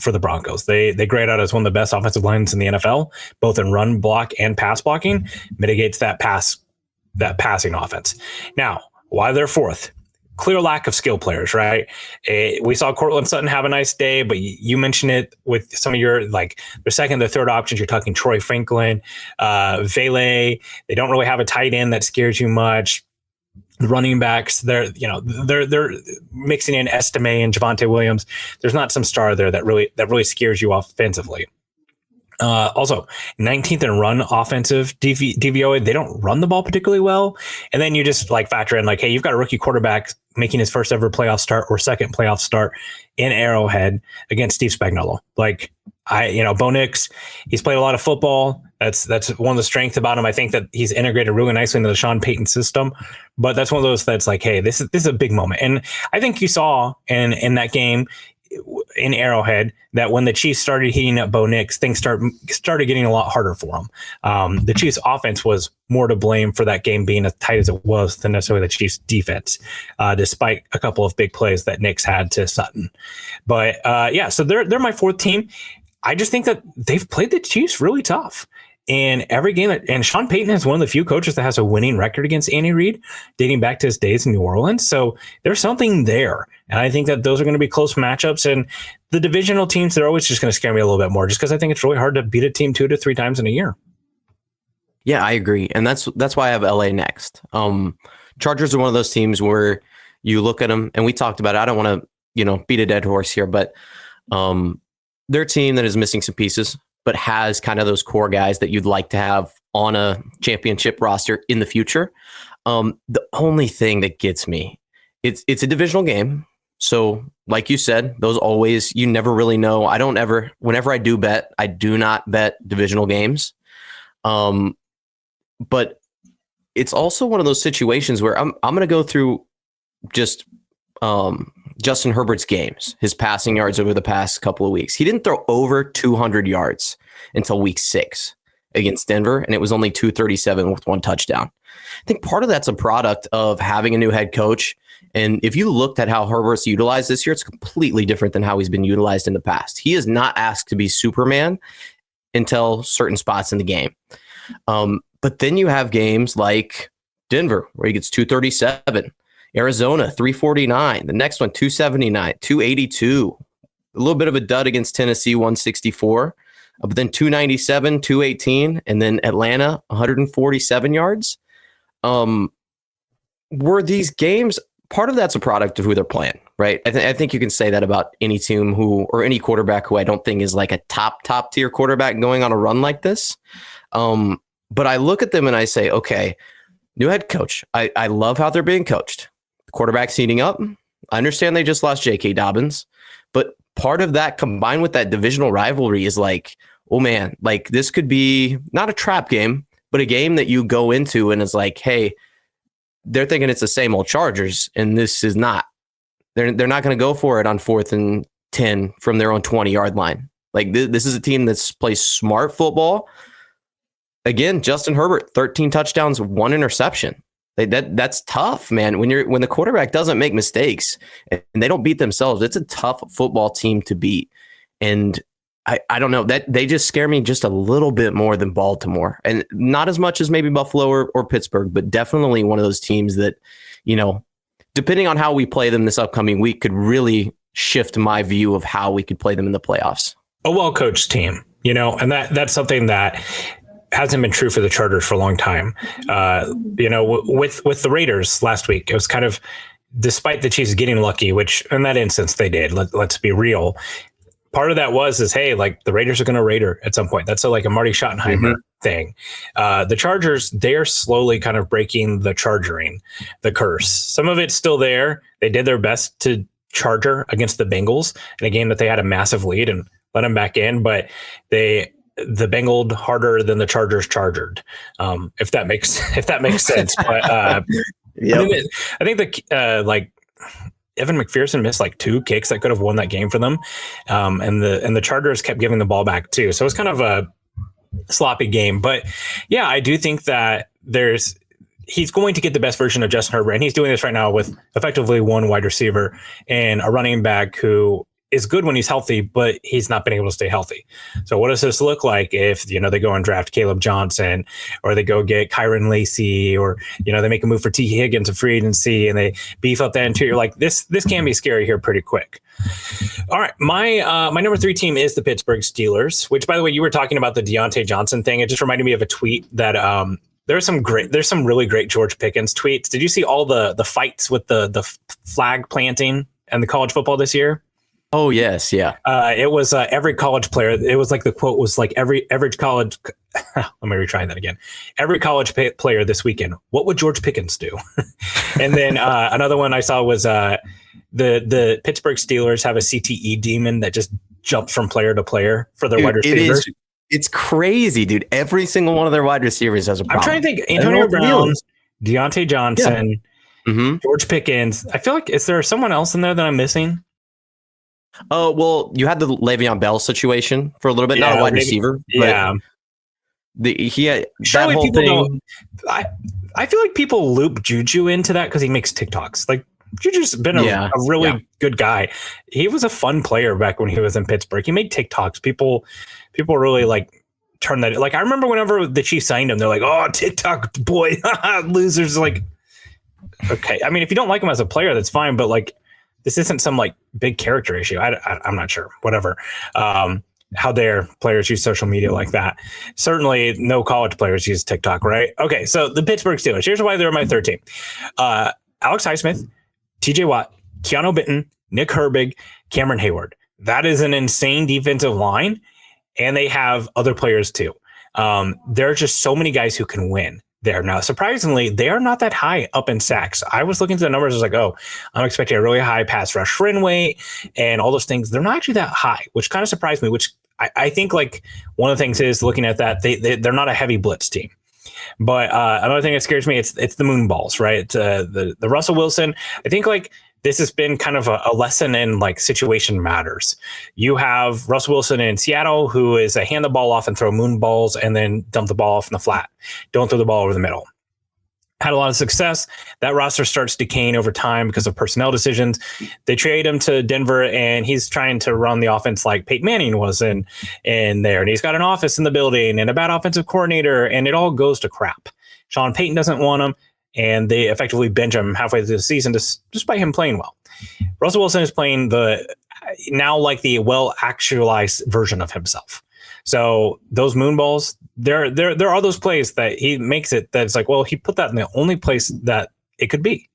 for the Broncos, they grade out as one of the best offensive lines in the NFL, both in run block and pass blocking, mitigates that passing offense. Now, why they're 4th? Clear lack of skill players, right? We saw Cortland Sutton have a nice day, but you mentioned it with some of your their second, their third options. You're talking Troy Franklin, Vele. They don't really have a tight end that scares you much. The running backs, they're mixing in Estime and Javonte Williams. There's not some star there that really scares you offensively. Also, 19th in run offensive DVOA. They don't run the ball particularly well. And then you just factor in hey, you've got a rookie quarterback making his first ever playoff start or second playoff start in Arrowhead against Steve Spagnuolo. Bo Nix, he's played a lot of football. That's one of the strengths about him. I think that he's integrated really nicely into the Sean Payton system, but that's one of those that's hey, this is a big moment. And I think you saw in that game in Arrowhead that when the Chiefs started heating up Bo Nix, things started getting a lot harder for him. The Chiefs offense was more to blame for that game being as tight as it was than necessarily the Chiefs defense, despite a couple of big plays that Nix had to Sutton. But so they're my 4th team. I just think that they've played the Chiefs really tough. And every game, and Sean Payton is one of the few coaches that has a winning record against Andy Reid, dating back to his days in New Orleans. So there's something there. And I think that those are going to be close matchups. And the divisional teams, they're always just going to scare me a little bit more, just because I think it's really hard to beat a team 2 to 3 times in a year. Yeah, I agree. And that's why I have LA next. Chargers are one of those teams where you look at them, and we talked about it. I don't want to, beat a dead horse here, but they're a team that is missing some pieces, but has kind of those core guys that you'd like to have on a championship roster in the future. The only thing that gets me, it's a divisional game. So like you said, those always, you never really know. Whenever I do bet, I do not bet divisional games. But it's also one of those situations where I'm going to go through just Justin Herbert's games, his passing yards over the past couple of weeks. He didn't throw over 200 yards until week 6 against Denver, and it was only 237 with 1 touchdown. I think part of that's a product of having a new head coach. And if you looked at how Herbert's utilized this year, it's completely different than how he's been utilized in the past. He is not asked to be Superman until certain spots in the game. But then you have games like Denver, where he gets 237, Arizona, 349, the next one, 279, 282, a little bit of a dud against Tennessee, 164, but then 297, 218, and then Atlanta, 147 yards. Were these games, part of that's a product of who they're playing, right? I think you can say that about any team or any quarterback who I don't think is like a top tier quarterback going on a run like this. But I look at them and I say, okay, new head coach. I love how they're being coached. The quarterback's heating up. I understand they just lost J.K. Dobbins, but part of that combined with that divisional rivalry is oh man, this could be not a trap game, but a game that you go into and it's hey, they're thinking it's the same old Chargers, and this is not. They're not going to go for it on 4th and 10 from their own 20-yard line. This is a team that's plays smart football. Again, Justin Herbert, 13 touchdowns, 1 interception. That's tough, man. When the quarterback doesn't make mistakes and they don't beat themselves, it's a tough football team to beat. And I don't know, that they just scare me just a little bit more than Baltimore, and not as much as maybe Buffalo or Pittsburgh, but definitely one of those teams that, depending on how we play them this upcoming week, could really shift my view of how we could play them in the playoffs. A well-coached team, and that's something that hasn't been true for the Chargers for a long time. With the Raiders last week, it was kind of, despite the Chiefs getting lucky, which in that instance they did. Let's be real. Part of that is hey, like the Raiders are going to Raider at some point. That's like a Marty Schottenheimer thing. The Chargers, they are slowly kind of breaking the the curse. Some of it's still there. They did their best to charger against the Bengals in a game that they had a massive lead and let them back in, but the Bengaled harder than the Chargers chargered. If that makes sense. But yep. I think the Evan McPherson missed like 2 kicks that could have won that game for them. And the Chargers kept giving the ball back too. So it was kind of a sloppy game, but yeah, I do think that he's going to get the best version of Justin Herbert. And he's doing this right now with effectively one wide receiver and a running back who is good when he's healthy, but he's not been able to stay healthy. So what does this look like if, they go and draft Caleb Johnson, or they go get Kyron Lacy, or, they make a move for T. Higgins of free agency and they beef up that interior? Like this can be scary here pretty quick. All right. My number 3 team is the Pittsburgh Steelers, which, by the way, you were talking about the Deontay Johnson thing. It just reminded me of a tweet that, there's some really great George Pickens tweets. Did you see all the fights with the flag planting and the college football this year? Oh, yes. Yeah. It was every college player. It was like the quote was like every college. Let me retry that again. Every college player this weekend. What would George Pickens do? And then another one I saw was the Pittsburgh Steelers have a CTE demon that just jumps from player to player for their wide receivers. It's crazy, dude. Every single one of their wide receivers has a problem. I'm trying to think. Antonio Brown, Deontay Johnson, George Pickens. I feel like, is there someone else in there that I'm missing? Oh, well, you had the Le'Veon Bell situation for a little bit, not a wide receiver. Yeah. He had surely that whole thing. I feel like people loop Juju into that because he makes TikToks. Like, Juju's been a really good guy. He was a fun player back when he was in Pittsburgh. He made TikToks. People really like turn that. Like, I remember whenever the Chiefs signed him, they're like, "Oh, TikTok boy, losers." Like, okay. I mean, if you don't like him as a player, that's fine. But like, this isn't some like big character issue. I'm not sure. Whatever. How dare players use social media like that? Certainly, no college players use TikTok, right? Okay, so the Pittsburgh Steelers. Here's why they're my 3rd team: Alex Highsmith, T.J. Watt, Keanu Benton, Nick Herbig, Cameron Hayward. That is an insane defensive line, and they have other players too. There are just so many guys who can win there. Now, surprisingly, they are not that high up in sacks. I was looking at the numbers. I was like, oh, I'm expecting a really high pass rush win rate and all those things. They're not actually that high, which kind of surprised me, which I think like one of the things is looking at that, they're not a heavy blitz team. But another thing that scares me, it's the moon balls, right? The Russell Wilson. I think like this has been kind of a lesson in like situation matters. You have Russell Wilson in Seattle, who is a hand the ball off and throw moon balls and then dump the ball off in the flat. Don't throw the ball over the middle. Had a lot of success. That roster starts decaying over time because of personnel decisions. They trade him to Denver, and he's trying to run the offense like Peyton Manning was in there. And he's got an office in the building and a bad offensive coordinator, and it all goes to crap. Sean Payton doesn't want him, and they effectively bench him halfway through the season despite him playing well. Russell Wilson is playing the well-actualized version of himself. So those moon balls, there are those plays that he makes it that it's like, well, he put that in the only place that it could be.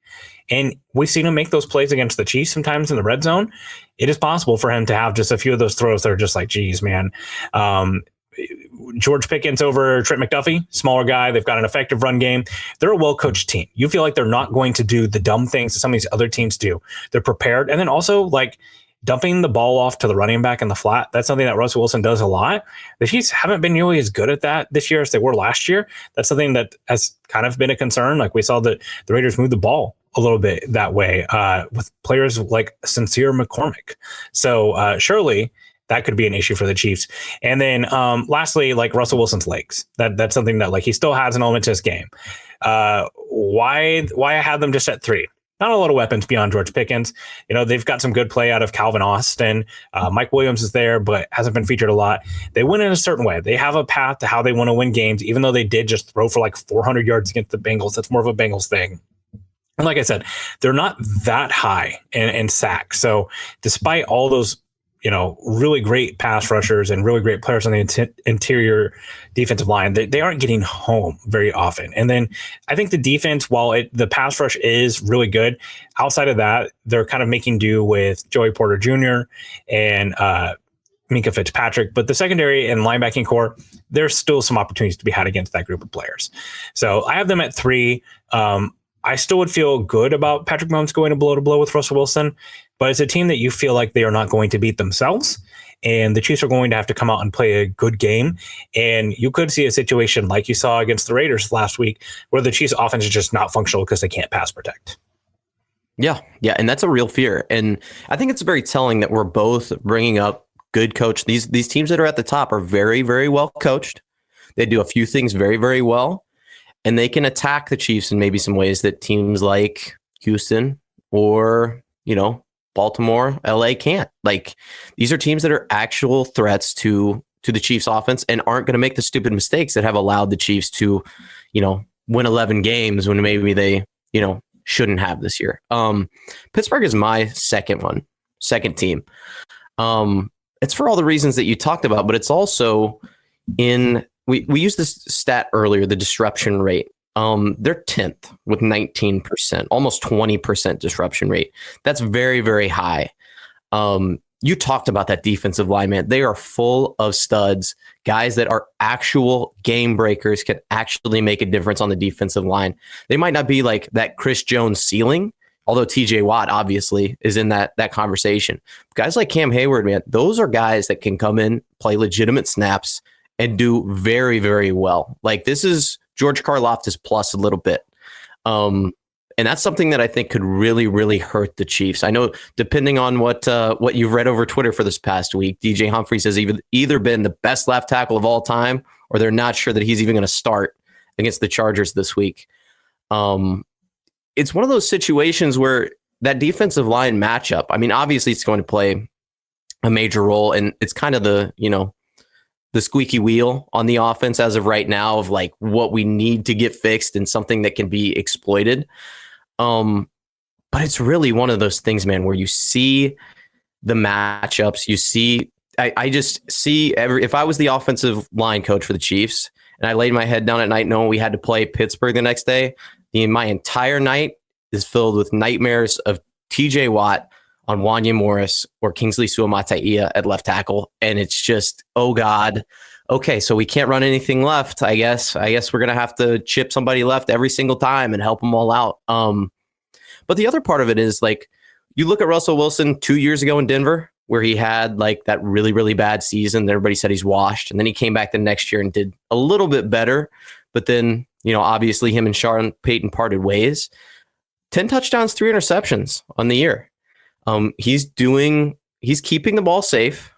And we've seen him make those plays against the Chiefs sometimes in the red zone. It is possible for him to have just a few of those throws that are just like, geez, man. George Pickens over Trent McDuffie, smaller guy. They've got an effective run game. They're a well-coached team. You feel like they're not going to do the dumb things that some of these other teams do. They're prepared. And then also like dumping the ball off to the running back in the flat. That's something that Russell Wilson does a lot. The Chiefs haven't been nearly as good at that this year as they were last year. That's something that has kind of been a concern. Like we saw that the Raiders move the ball a little bit that way with players like Sincere McCormick. So surely that could be an issue for the Chiefs. And then lastly, like Russell Wilson's legs. That's something that like he still has an element to his game. Why I have them just at 3? Not a lot of weapons beyond George Pickens. You know, they've got some good play out of Calvin Austin. Mike Williams is there, but hasn't been featured a lot. They win in a certain way. They have a path to how they want to win games, even though they did just throw for like 400 yards against the Bengals. That's more of a Bengals thing. And like I said, they're not that high in sacks. So despite all those, really great pass rushers and really great players on the interior defensive line, they aren't getting home very often. And then I think the defense, while the pass rush is really good, outside of that, they're kind of making do with Joey Porter Jr. and Minka Fitzpatrick. But the secondary and linebacking core, there's still some opportunities to be had against that group of players. So I have them at 3. I still would feel good about Patrick Mahomes going to blow with Russell Wilson, but it's a team that you feel like they are not going to beat themselves, and the Chiefs are going to have to come out and play a good game. And you could see a situation like you saw against the Raiders last week, where the Chiefs' offense is just not functional because they can't pass protect. Yeah, and that's a real fear. And I think it's very telling that we're both bringing up good coach. These teams that are at the top are very, very well coached. They do a few things very, very well. And they can attack the Chiefs in maybe some ways that teams like Houston or, Baltimore, LA can't. Like, these are teams that are actual threats to the Chiefs offense and aren't going to make the stupid mistakes that have allowed the Chiefs to, win 11 games when maybe they, shouldn't have this year. Pittsburgh is my second team. It's for all the reasons that you talked about, but it's also we used this stat earlier, the disruption rate. They're 10th with 19%, almost 20% disruption rate. That's very, very high. You talked about that defensive line, man. They are full of studs, guys that are actual game breakers, can actually make a difference on the defensive line. They might not be like that Chris Jones ceiling, although TJ Watt obviously is in that conversation. Guys like Cam Hayward, man, those are guys that can come in, play legitimate snaps, and do very, very well. Like, this is George Karlaftis plus a little bit. And that's something that I think could really, really hurt the Chiefs. I know, depending on what you've read over Twitter for this past week, DJ Humphries has either been the best left tackle of all time, or they're not sure that he's even going to start against the Chargers this week. It's one of those situations where that defensive line matchup, I mean, obviously it's going to play a major role, and it's kind of the squeaky wheel on the offense as of right now of like what we need to get fixed and something that can be exploited. But it's really one of those things, man, where you see the matchups, I just see if I was the offensive line coach for the Chiefs and I laid my head down at night knowing we had to play Pittsburgh the next day, my entire night is filled with nightmares of TJ Watt on Wanya Morris or Kingsley Suamataia at left tackle. And it's just, oh God, okay, so we can't run anything left. I guess we're going to have to chip somebody left every single time and help them all out. But the other part of it is, like, you look at Russell Wilson 2 years ago in Denver, where he had like that really, really bad season. Everybody said he's washed. And then he came back the next year and did a little bit better. But then, obviously him and Sean Payton parted ways. 10 touchdowns, 3 interceptions on the year. He's keeping the ball safe.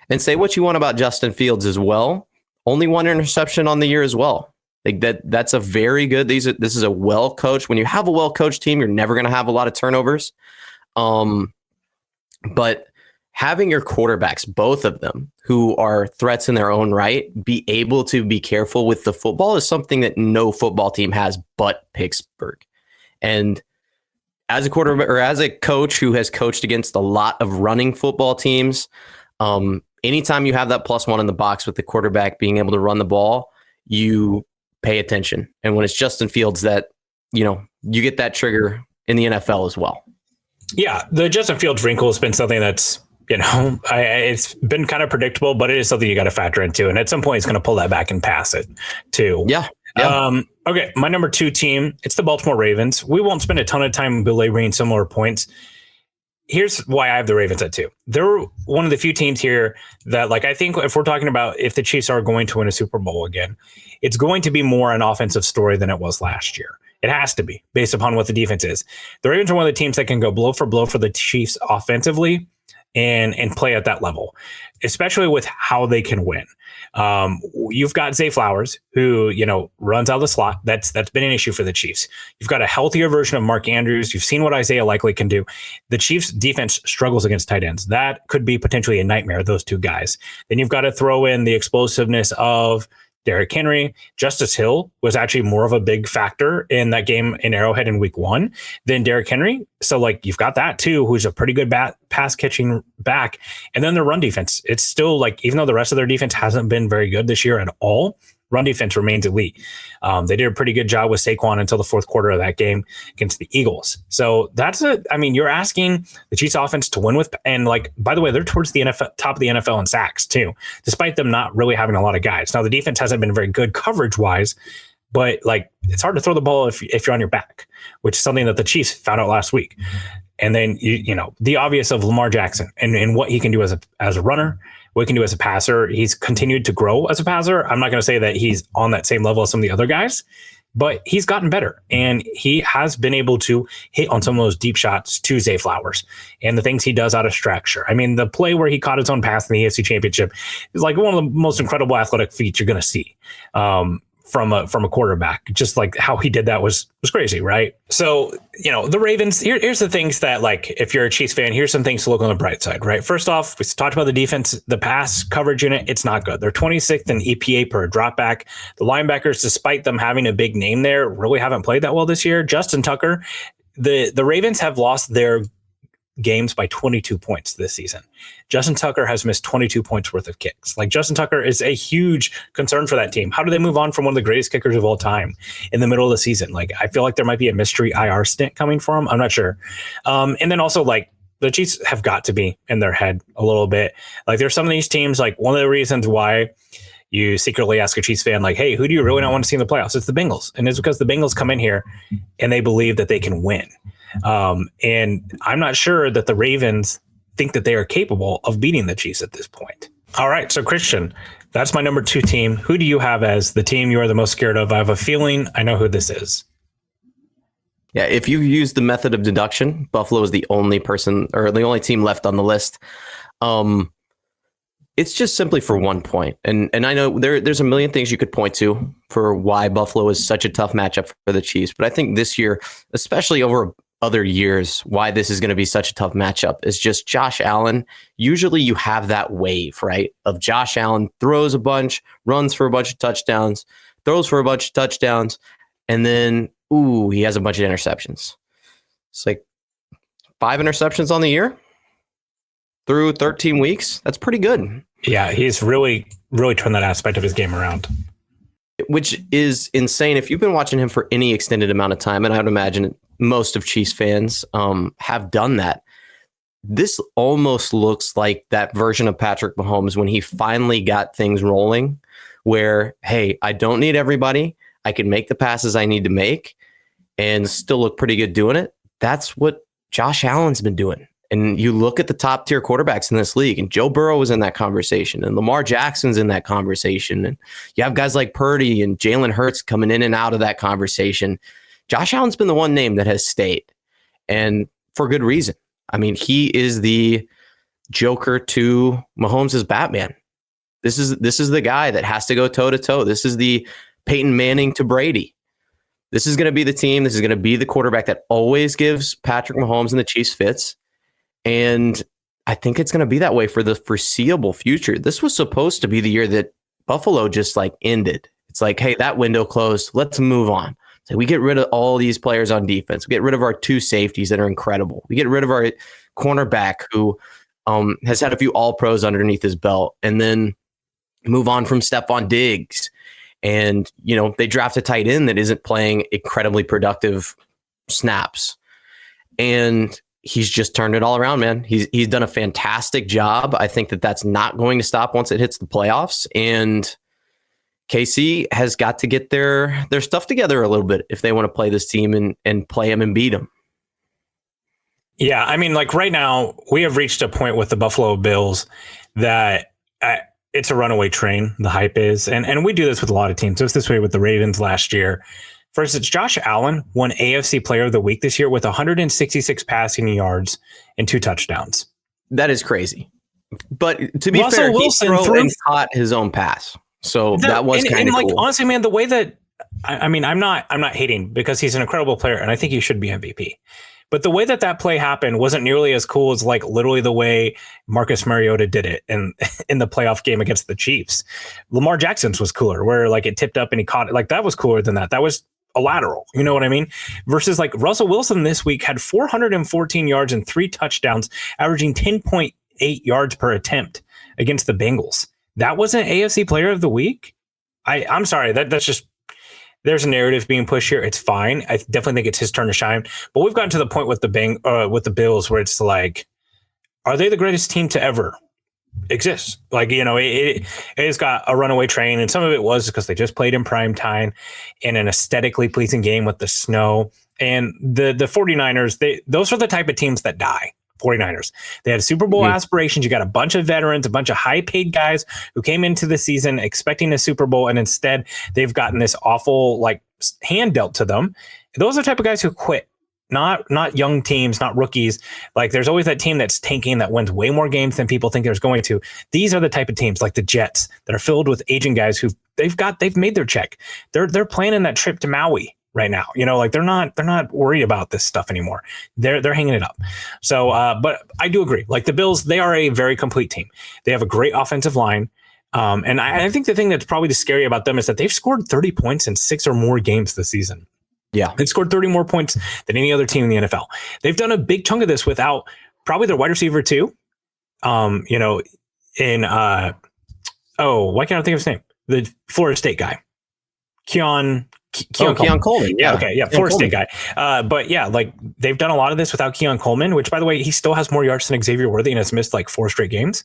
And say what you want about Justin Fields as well. Only 1 interception on the year as well. Like that's a very good. This is a well coached. When you have a well coached team, you're never going to have a lot of turnovers. But having your quarterbacks, both of them, who are threats in their own right, be able to be careful with the football is something that no football team has but Pittsburgh. And as a quarterback or as a coach who has coached against a lot of running football teams, anytime you have that +1 in the box with the quarterback being able to run the ball, you pay attention. And when it's Justin Fields, that, you get that trigger in the NFL as well. Yeah, the Justin Fields wrinkle has been something that's, it's been kind of predictable, but it is something you got to factor into. And at some point, he's going to pull that back and pass it too. Yeah. Okay, my number 2 team, it's the Baltimore Ravens. We won't spend a ton of time belaboring similar points. Here's why I have the Ravens at 2. They're one of the few teams here that, like, I think if we're talking about if the Chiefs are going to win a Super Bowl again, it's going to be more an offensive story than it was last year. It has to be, based upon what the defense is. The Ravens are one of the teams that can go blow for the Chiefs offensively and play at that level, especially with how they can win. You've got Zay Flowers, who, runs out of the slot. That's been an issue for the Chiefs. You've got a healthier version of Mark Andrews. You've seen what Isaiah Likely can do. The Chiefs defense struggles against tight ends. That could be potentially a nightmare, those 2 guys. Then you've got to throw in the explosiveness of Derrick Henry. Justice Hill was actually more of a big factor in that game in Arrowhead in week 1 than Derrick Henry. So like you've got that too, who's a pretty good pass catching back. And then their run defense, it's still like, even though the rest of their defense hasn't been very good this year at all, run defense remains elite. They did a pretty good job with Saquon until the fourth quarter of that game against the Eagles. So you're asking the Chiefs offense to win with, and like, by the way, they're towards the top of the NFL in sacks too, despite them not really having a lot of guys. Now the defense hasn't been very good coverage wise, but like it's hard to throw the ball if you're on your back, which is something that the Chiefs found out last week. And then, you know, the obvious of Lamar Jackson and what he can do as a runner, what he can do as a passer. He's continued to grow as a passer. I'm not going to say that he's on that same level as some of the other guys, but he's gotten better. And he has been able to hit on some of those deep shots to Zay Flowers and the things he does out of structure. I mean, the play where he caught his own pass in the AFC Championship is like one of the most incredible athletic feats you're going to see. From a quarterback, just like how he did that was crazy, right? So, you know, the Ravens, here's the things that, like, if you're a Chiefs fan, here's some things to look on the bright side, right? First off, we talked about the defense, the pass coverage unit, it's not good. They're 26th in EPA per dropback. The linebackers, despite them having a big name there, really haven't played that well this year. Justin Tucker, the Ravens have lost their games by 22 points this season. Justin Tucker has missed 22 points worth of kicks. Like, Justin Tucker is a huge concern for that team. How do they move on from one of the greatest kickers of all time in the middle of the season? Like, I feel like there might be a mystery IR stint coming for him. I'm not sure. And then also, like, the Chiefs have got to be in their head a little bit. Like, there's some of these teams, like, one of the reasons why you secretly ask a Chiefs fan, like, hey, who do you really not want to see in the playoffs? It's the Bengals. And it's because the Bengals come in here and they believe that they can win. And I'm not sure that the Ravens think that they are capable of beating the Chiefs at this point. All right. So, Christian, that's my number 2 team. Who do you have as the team you are the most scared of? I have a feeling I know who this is. Yeah, if you use the method of deduction, Buffalo is the only person or the only team left on the list. It's just simply for 1 point. And I know there's a million things you could point to for why Buffalo is such a tough matchup for the Chiefs. But I think this year, especially over other years, why this is going to be such a tough matchup is just Josh Allen. Usually you have that wave, right? Of Josh Allen throws a bunch, runs for a bunch of touchdowns, throws for a bunch of touchdowns, and then, he has a bunch of interceptions. It's like 5 interceptions on the year through 13 weeks. That's pretty good. Yeah, he's really, really turned that aspect of his game around. Which is insane. If you've been watching him for any extended amount of time, and I would imagine most of Chiefs fans have done that, this almost looks like that version of Patrick Mahomes when he finally got things rolling, where, hey, I don't need everybody. I can make the passes I need to make and still look pretty good doing it. That's what Josh Allen's been doing. And you look at the top tier quarterbacks in this league, and Joe Burrow was in that conversation, and Lamar Jackson's in that conversation. And you have guys like Purdy and Jalen Hurts coming in and out of that conversation. Josh Allen's been the one name that has stayed, and for good reason. I mean, he is the Joker to Mahomes' Batman. This is the guy that has to go toe to toe. This is the Peyton Manning to Brady. This is going to be the team. This is going to be the quarterback that always gives Patrick Mahomes and the Chiefs fits. And I think it's going to be that way for the foreseeable future. This was supposed to be the year that Buffalo just like ended. It's like, hey, that window closed. Let's move on. So we get rid of all these players on defense. We get rid of our 2 safeties that are incredible. We get rid of our cornerback who has had a few all-pros underneath his belt, and then move on from Stephon Diggs. And, you know, they draft a tight end that isn't playing incredibly productive snaps. And he's just turned it all around, man. He's done a fantastic job. I think that's not going to stop once it hits the playoffs. And KC has got to get their stuff together a little bit if they want to play this team and play them and beat them. Yeah, I mean, like right now, we have reached a point with the Buffalo Bills that it's a runaway train, the hype is. And we do this with a lot of teams. It was this way with the Ravens last year. For instance, Josh Allen won AFC Player of the Week this year with 166 passing yards and 2 touchdowns. That is crazy. But to be Russell fair, Wilson he threw and caught his own pass. So that was kind of cool. Like, honestly, man, the way that I mean, I'm not hating because he's an incredible player and I think he should be MVP. But the way that play happened wasn't nearly as cool as like literally the way Marcus Mariota did it in the playoff game against the Chiefs. Lamar Jackson's was cooler, where like it tipped up and he caught it. Like that was cooler than that. That was a lateral. You know what I mean? Versus like Russell Wilson this week had 414 yards and 3 touchdowns, averaging 10.8 yards per attempt against the Bengals. That wasn't AFC Player of the Week. I'm sorry. That's just, there's a narrative being pushed here. It's fine. I definitely think it's his turn to shine. But we've gotten to the point with the Bills where it's like, are they the greatest team to ever exist? Like, you know, it's got a runaway train, and some of it was because they just played in prime time in an aesthetically pleasing game with the snow. And the 49ers, those are the type of teams that die. 49ers. They had Super Bowl aspirations. You got a bunch of veterans, a bunch of high paid guys who came into the season expecting a Super Bowl, and instead they've gotten this awful like hand dealt to them. Those are the type of guys who quit. Not young teams, not rookies. Like there's always that team that's tanking that wins way more games than people think there's going to. These are the type of teams like the Jets that are filled with aging guys who they've made their check. They're planning that trip to Maui right now. You know, like they're not worried about this stuff anymore. They're hanging it up. So, but I do agree. Like the Bills, they are a very complete team. They have a great offensive line. And I think the thing that's probably the scary about them is that they've scored 30 points in 6 or more games this season. Yeah. They've scored 30 more points than any other team in the NFL. They've done a big chunk of this without probably their wide receiver too. You know, in why can't I think of his name? The Florida State guy. Keon Coleman. Yeah. Okay. Yeah. Florida State guy. But yeah, like they've done a lot of this without Keon Coleman, which by the way, he still has more yards than Xavier Worthy and has missed like 4 straight games,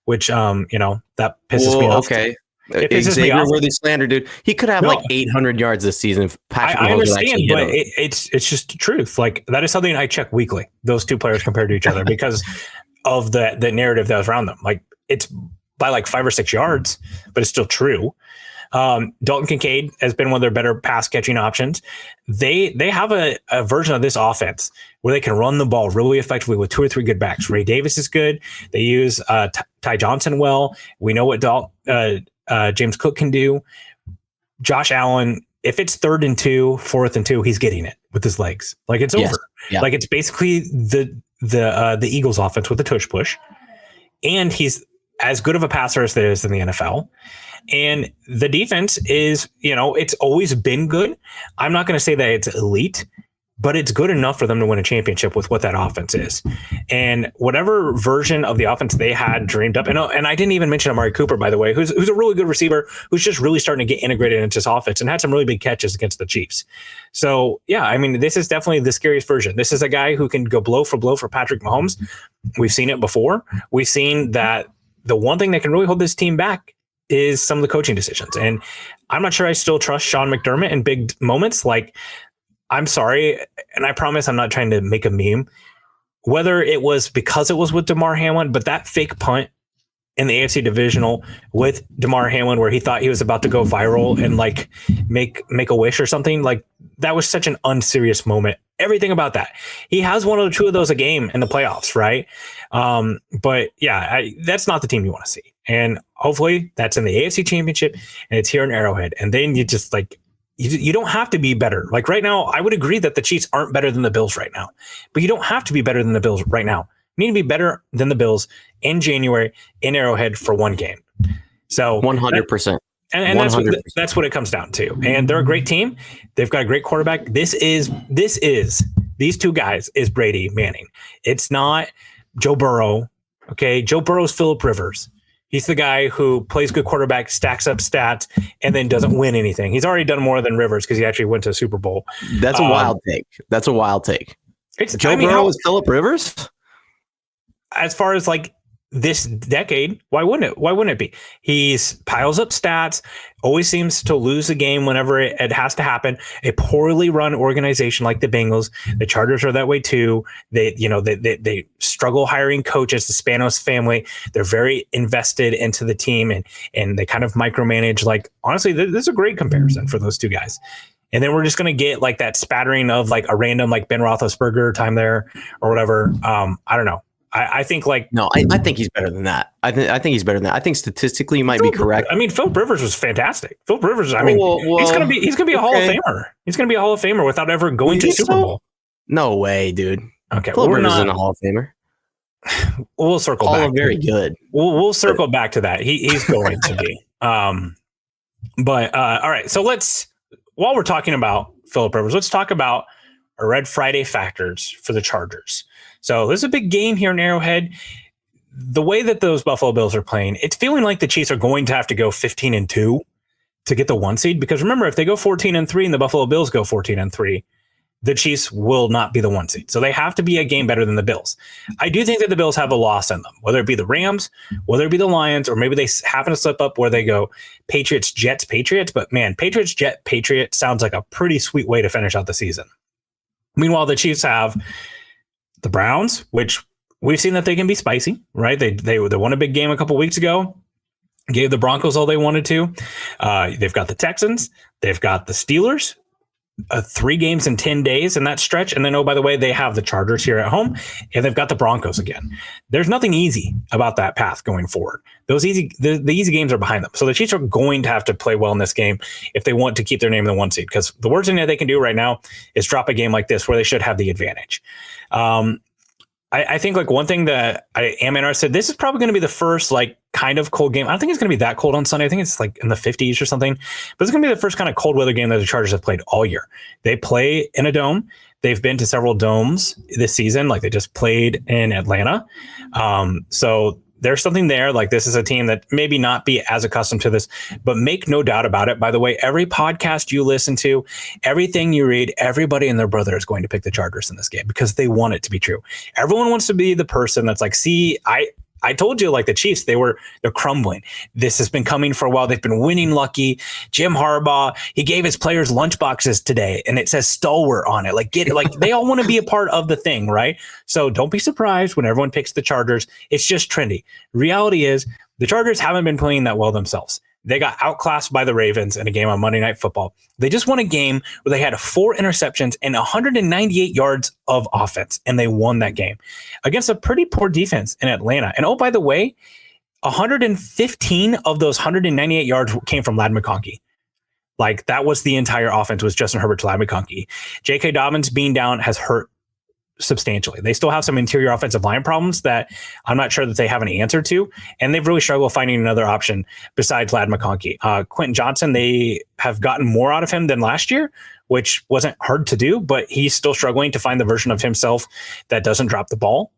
which, you know, that pisses me off. Okay. Xavier Worthy slander, dude. He could have like 800 yards this season if Patrick Mahomes I understand, but him. it's just the truth. Like that is something I check weekly. Those two players compared to each other because of the narrative that was around them. Like it's by like 5 or 6 yards, but it's still true. Dalton Kincaid has been one of their better pass catching options. They have a version of this offense where they can run the ball really effectively with 2 or 3 good backs. Ray Davis is good. They use Ty Johnson well. We know what James Cook can do. Josh Allen, if it's 3rd and 2, 4th and 2, he's getting it with his legs. Like it's over. Yeah. Like it's basically the Eagles offense with the tush push. And he's as good of a passer as there is in the NFL. And the defense is, you know, it's always been good. I'm not going to say that it's elite, but it's good enough for them to win a championship with what that offense is. And whatever version of the offense they had dreamed up, and I didn't even mention Amari Cooper, by the way, who's a really good receiver, who's just really starting to get integrated into this offense and had some really big catches against the Chiefs. So, yeah, I mean, this is definitely the scariest version. This is a guy who can go blow for Patrick Mahomes. We've seen it before. We've seen that the one thing that can really hold this team back is some of the coaching decisions. And I'm not sure I still trust Sean McDermott in big moments. Like, I'm sorry, and I promise I'm not trying to make a meme, whether it was because it was with Damar Hamlin, but that fake punt in the AFC divisional with Damar Hamlin where he thought he was about to go viral and like make a wish or something, like that was such an unserious moment. Everything about that. He has 1 or 2 of those a game in the playoffs, right? But yeah, that's not the team you want to see. And hopefully that's in the AFC Championship and it's here in Arrowhead. And then you just like, you don't have to be better. Like right now, I would agree that the Chiefs aren't better than the Bills right now, but you don't have to be better than the Bills right now. You need to be better than the Bills in January in Arrowhead for 1 game. So 100%. And that's what it comes down to. And they're a great team. They've got a great quarterback. These 2 guys is Brady Manning. It's not Joe Burrow. Okay. Joe Burrow's Phillip Rivers. He's the guy who plays good quarterback, stacks up stats, and then doesn't win anything. He's already done more than Rivers because he actually went to a Super Bowl. That's a wild take. Joe Burrow is Phillip Rivers? As far as like this decade, why wouldn't it be? He's piles up stats, always seems to lose a game whenever it has to happen. A poorly run organization like the Bengals, the Chargers are that way too. They struggle hiring coaches. The Spanos family, they're very invested into the team and they kind of micromanage. Like honestly, this is a great comparison for those 2 guys. And then we're just going to get like that spattering of like a random like Ben Roethlisberger time there or whatever. I don't know. I think like no, I think he's better than that. I think he's better than that. I think statistically you might be correct. I mean, Phillip Rivers was fantastic. Phillip Rivers, I mean, he's gonna be a Hall of Famer. He's gonna be a Hall of Famer without ever going to a Super Bowl. No way, dude. Okay, Philip we're Rivers not. isn't a Hall of Famer. We'll circle Hall back. of very good. We'll circle back to that. He's going to be. But all right. So while we're talking about Philip Rivers, let's talk about our Red Friday factors for the Chargers. So this is a big game here in Arrowhead. The way that those Buffalo Bills are playing, it's feeling like the Chiefs are going to have to go 15-2 to get the 1 seed. Because remember, if they go 14-3 and the Buffalo Bills go 14-3, the Chiefs will not be the 1 seed. So they have to be a game better than the Bills. I do think that the Bills have a loss in them, whether it be the Rams, whether it be the Lions, or maybe they happen to slip up where they go Patriots, Jets, Patriots. But man, Patriots, Jet, Patriots sounds like a pretty sweet way to finish out the season. Meanwhile, the Chiefs have the Browns, which we've seen that they can be spicy, right? They won a big game a couple weeks ago, gave the Broncos all they wanted to. They've got the Texans. They've got the Steelers. 3 games in 10 days in that stretch. And then, oh, by the way, they have the Chargers here at home, and they've got the Broncos again. There's nothing easy about that path going forward. The easy games are behind them. So the Chiefs are going to have to play well in this game if they want to keep their name in the 1 seed, because the worst thing that they can do right now is drop a game like this where they should have the advantage. I think like one thing that I am interested, this is probably going to be the first like kind of cold game. I don't think it's going to be that cold on Sunday. I think it's like in the 50s or something, but it's going to be the first kind of cold weather game that the Chargers have played all year. They play in a dome. They've been to several domes this season. Like they just played in Atlanta. So there's something there. Like this is a team that maybe not be as accustomed to this, but make no doubt about it. By the way, every podcast you listen to, everything you read, everybody and their brother is going to pick the Chargers in this game because they want it to be true. Everyone wants to be the person that's like, see, I told you, like the Chiefs, they're crumbling. This has been coming for a while. They've been winning lucky. Jim Harbaugh, he gave his players lunchboxes today and it says stalwart on it. Like they all want to be a part of the thing, right? So don't be surprised when everyone picks the Chargers. It's just trendy. Reality is the Chargers haven't been playing that well themselves. They got outclassed by the Ravens in a game on Monday Night Football. They just won a game where they had 4 interceptions and 198 yards of offense, and they won that game against a pretty poor defense in Atlanta. And oh, by the way, 115 of those 198 yards came from Ladd McConkey. Like that was the entire offense was Justin Herbert to Ladd McConkey. J.K. Dobbins being down has hurt substantially. They still have some interior offensive line problems that I'm not sure that they have an answer to, and they've really struggled finding another option besides Ladd McConkey. Quentin Johnson, they have gotten more out of him than last year, which wasn't hard to do, but he's still struggling to find the version of himself that doesn't drop the ball.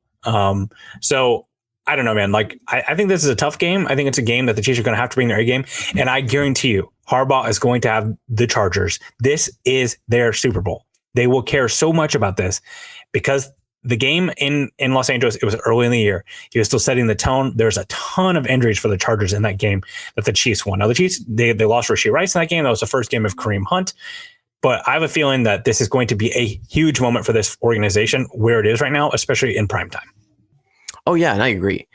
So I don't know, man. Like I think this is a tough game. I think it's a game that the Chiefs are going to have to bring their A game, and I guarantee you, Harbaugh is going to have the Chargers. This is their Super Bowl. They will care so much about this because the game in Los Angeles, it was early in the year. He was still setting the tone. There's a ton of injuries for the Chargers in that game that the Chiefs won. Now, the Chiefs, they lost Rashee Rice in that game. That was the first game of Kareem Hunt. But I have a feeling that this is going to be a huge moment for this organization where it is right now, especially in prime time. Oh, yeah, and I agree.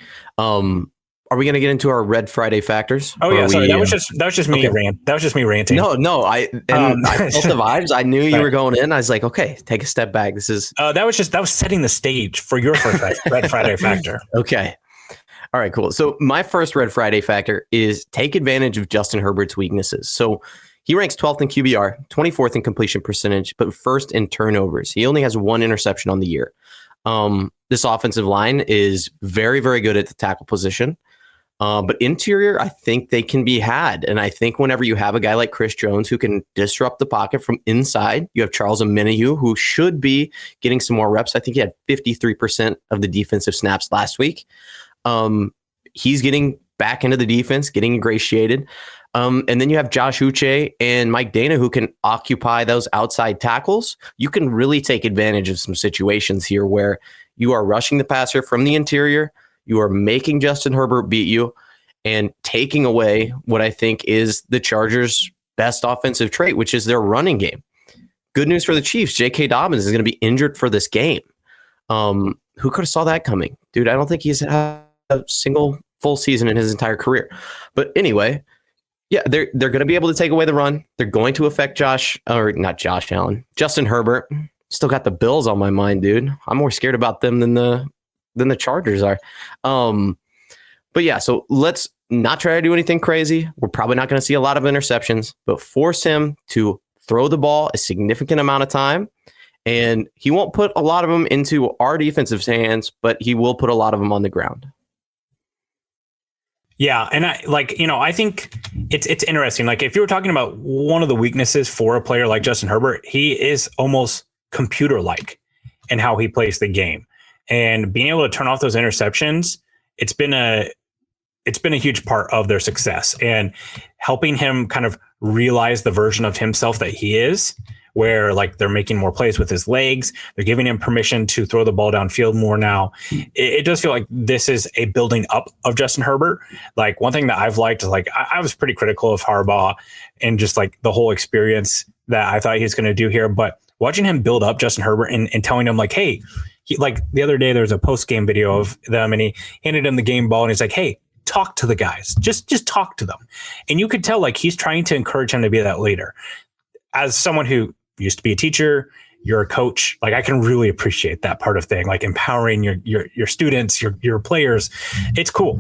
Are we going to get into our Red Friday factors? Oh yeah, sorry. That was just me That was just me ranting. No. I felt the vibes. I knew you were going in. I was like, okay, take a step back. This is. That was setting the stage for your first Red Friday factor. Okay. All right, cool. So my first Red Friday factor is take advantage of Justin Herbert's weaknesses. So he ranks 12th in QBR, 24th in completion percentage, but first in turnovers. He only has 1 interception on the year. This offensive line is very, very good at the tackle position. But interior, I think they can be had. And I think whenever you have a guy like Chris Jones who can disrupt the pocket from inside, you have Charles Omenihu who should be getting some more reps. I think he had 53% of the defensive snaps last week. He's getting back into the defense, getting ingratiated. And then you have Josh Uche and Mike Dana who can occupy those outside tackles. You can really take advantage of some situations here where you are rushing the passer from the interior. You are making Justin Herbert beat you and taking away what I think is the Chargers' best offensive trait, which is their running game. Good news for the Chiefs. J.K. Dobbins is going to be injured for this game. Who could have saw that coming? Dude, I don't think he's had a single full season in his entire career. But anyway, yeah, they're going to be able to take away the run. They're going to affect Justin Herbert. Still got the Bills on my mind, dude. I'm more scared about them than the Chargers are. But yeah, so let's not try to do anything crazy. We're probably not going to see a lot of interceptions, but force him to throw the ball a significant amount of time And he won't put a lot of them into our defensive hands, but he will put a lot of them on the ground. Yeah, and I think it's interesting. Like, if you were talking about one of the weaknesses for a player like Justin Herbert, he is almost computer-like in how he plays the game. And being able to turn off those interceptions, it's been a huge part of their success, and helping him kind of realize the version of himself that he is, where like they're making more plays with his legs. They're giving him permission to throw the ball downfield more now. It does feel like this is a building up of Justin Herbert. Like, one thing that I've liked is, like, I was pretty critical of Harbaugh and just like the whole experience that I thought he's going to do here. But watching him build up Justin Herbert and telling him, like, hey, like the other day, there was a post-game video of them and he handed him the game ball and he's like, hey, talk to the guys, just talk to them. And you could tell, like, he's trying to encourage him to be that leader. As someone who used to be a teacher, you're a coach, like, I can really appreciate that part of thing, like empowering your students, your players. It's cool.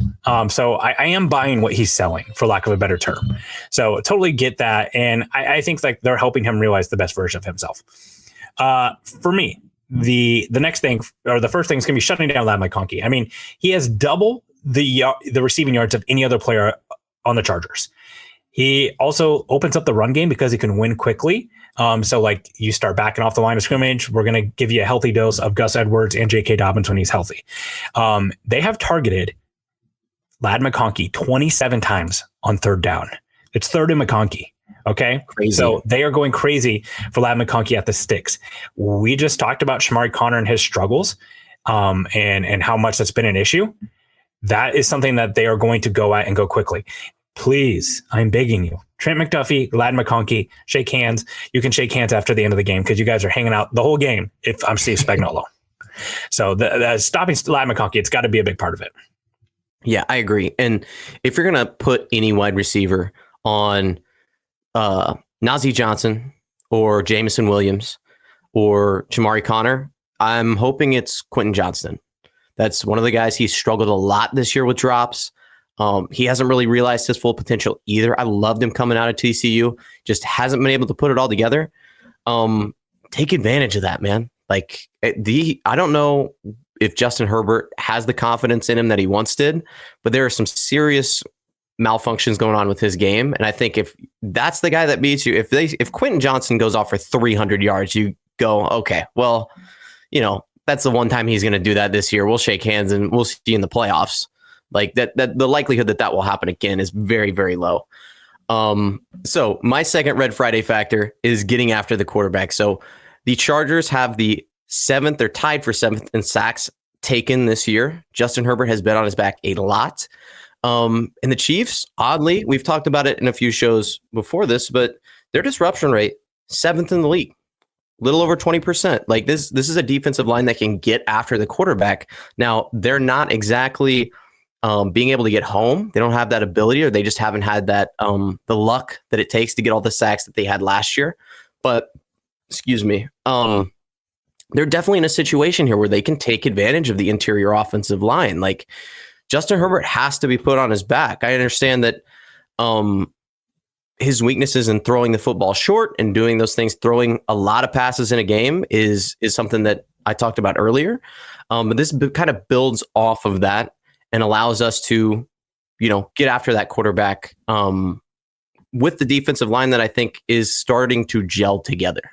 So I am buying what he's selling, for lack of a better term. So totally get that. And I think like they're helping him realize the best version of himself. For me, the next thing, or the first thing, is going to be shutting down Ladd McConkey. I mean, he has double the receiving yards of any other player on the Chargers. He also opens up the run game because he can win quickly. So like, you start backing off the line of scrimmage, we're going to give you a healthy dose of Gus Edwards and J.K. Dobbins when he's healthy. They have targeted Ladd McConkey 27 times on third down. It's third and McConkey. Okay. Crazy. So they are going crazy for Ladd McConkey at the sticks. We just talked about Shamari Connor and his struggles, and how much that's been an issue. That is something that they are going to go at and go quickly. Please, I'm begging you, Trent McDuffie, Ladd McConkey, shake hands. You can shake hands after the end of the game because you guys are hanging out the whole game if I'm Steve Spagnuolo. So the stopping Ladd McConkey, it's got to be a big part of it. Yeah, I agree. And if you're going to put any wide receiver on Najee Johnson or Jameson Williams or Shamari Connor, I'm hoping it's Quentin Johnston. That's one of the guys. He's struggled a lot this year with drops. He hasn't really realized his full potential either. I loved him coming out of TCU, just hasn't been able to put it all together. Take advantage of that, man. Like, I don't know if Justin Herbert has the confidence in him that he once did, but there are some serious malfunctions going on with his game. And I think if that's the guy that beats you, if Quentin Johnston goes off for 300 yards, you go, okay, well, that's the one time he's going to do that this year. We'll shake hands and we'll see you in the playoffs. Like that the likelihood that will happen again is very, very low. So my second Red Friday factor is getting after the quarterback. So the Chargers have the seventh, they're tied for seventh in sacks taken this year. Justin Herbert has been on his back a lot. And the Chiefs, oddly, we've talked about it in a few shows before this, but their disruption rate, seventh in the league. Little over 20%. Like this is a defensive line that can get after the quarterback. Now, they're not exactly being able to get home. They don't have that ability, or they just haven't had that the luck that it takes to get all the sacks that they had last year. But excuse me, they're definitely in a situation here where they can take advantage of the interior offensive line. Like Justin Herbert has to be put on his back. I understand that his weaknesses in throwing the football short and doing those things, throwing a lot of passes in a game is something that I talked about earlier. But this kind of builds off of that and allows us to, get after that quarterback with the defensive line that I think is starting to gel together.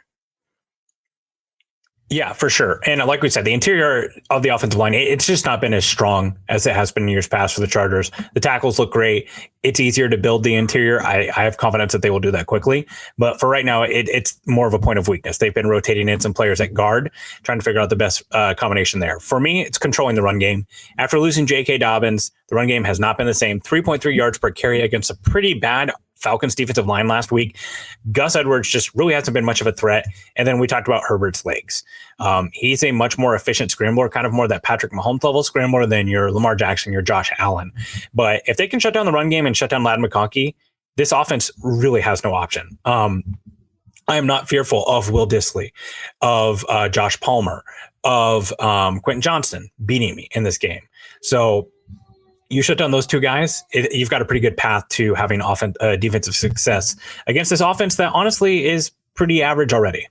Yeah, for sure. And like we said, the interior of the offensive line, it's just not been as strong as it has been in years past for the Chargers. The tackles look great. It's easier to build the interior. I have confidence that they will do that quickly. But for right now, it's more of a point of weakness. They've been rotating in some players at guard, trying to figure out the best combination there. For me, it's controlling the run game. After losing J.K. Dobbins, the run game has not been the same. 3.3 yards per carry against a pretty bad Falcons defensive line last week. Gus Edwards just really hasn't been much of a threat. And then we talked about Herbert's legs. He's a much more efficient scrambler, kind of more that Patrick Mahomes level scrambler than your Lamar Jackson, your Josh Allen. But if they can shut down the run game and shut down Ladd McConkey, this offense really has no option. I am not fearful of Will Dissly, of Josh Palmer, of Quentin Johnston beating me in this game. So you shut down those two guys, you've got a pretty good path to having defensive success against this offense that honestly is pretty average already.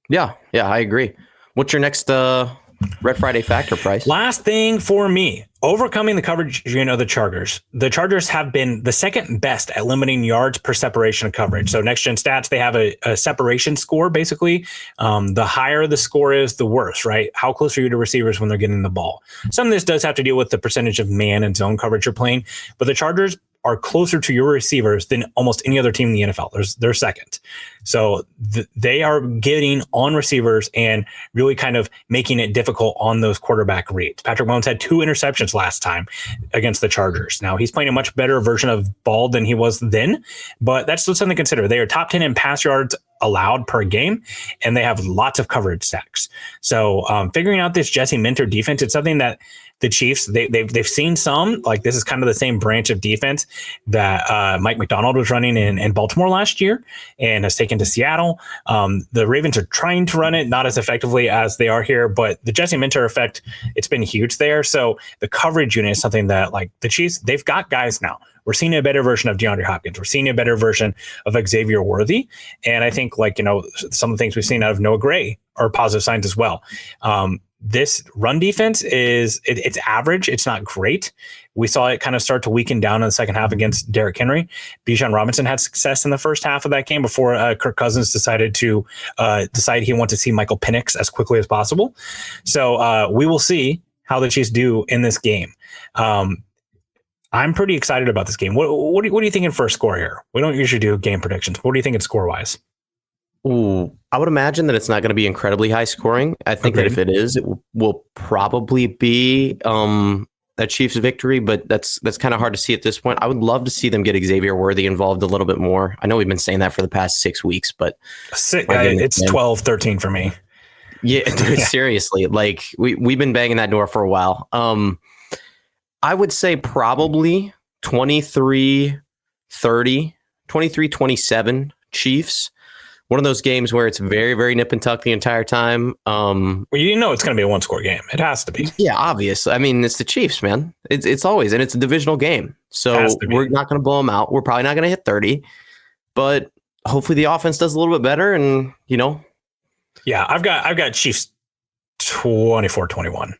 Yeah, I agree. What's your next Red Friday factor price? Last thing for me, overcoming the coverage, the Chargers. The Chargers have been the second best at limiting yards per separation of coverage. So next gen stats, they have a separation score, basically. The higher the score is, the worse, right? How close are you to receivers when they're getting the ball? Some of this does have to deal with the percentage of man and zone coverage you're playing, but the Chargers are closer to your receivers than almost any other team in the NFL. They're second. So they are getting on receivers and really kind of making it difficult on those quarterback reads. Patrick Mahomes had 2 interceptions last time against the Chargers. Now he's playing a much better version of ball than he was then, but that's still something to consider. They are top 10 in pass yards allowed per game, and they have lots of coverage stacks. So figuring out this Jesse Minter defense, it's something that the Chiefs, they've seen some, like this is kind of the same branch of defense that Mike McDonald was running in Baltimore last year and has taken to Seattle. The Ravens are trying to run it, not as effectively as they are here, but the Jesse Minter effect, it's been huge there. So the coverage unit is something that, like, the Chiefs, they've got guys now. We're seeing a better version of DeAndre Hopkins. We're seeing a better version of Xavier Worthy. And I think, some of the things we've seen out of Noah Gray are positive signs as well. This run defense it's average. It's not great. We saw it kind of start to weaken down in the second half against Derrick Henry. Bijan Robinson had success in the first half of that game before Kirk Cousins decided he wanted to see Michael Penix as quickly as possible. So we will see how the Chiefs do in this game. I'm pretty excited about this game. What are you thinking for a score here? We don't usually do game predictions. What do you think it's score-wise? Ooh, I would imagine that it's not going to be incredibly high scoring. I think that if it is, it will probably be a Chiefs victory, but that's kind of hard to see at this point. I would love to see them get Xavier Worthy involved a little bit more. I know we've been saying that for the past 6 weeks, but it's 12-13 for me. Yeah, dude, seriously. Like we've been banging that door for a while. I would say probably 23-30, 23-27 Chiefs. One of those games where it's very, very nip and tuck the entire time. Well, it's going to be a one-score game. It has to be. Yeah, obviously. I mean, it's the Chiefs, man. It's always, and it's a divisional game. So we're not going to blow them out. We're probably not going to hit 30, but hopefully the offense does a little bit better. And, Yeah, I've got Chiefs 24-21.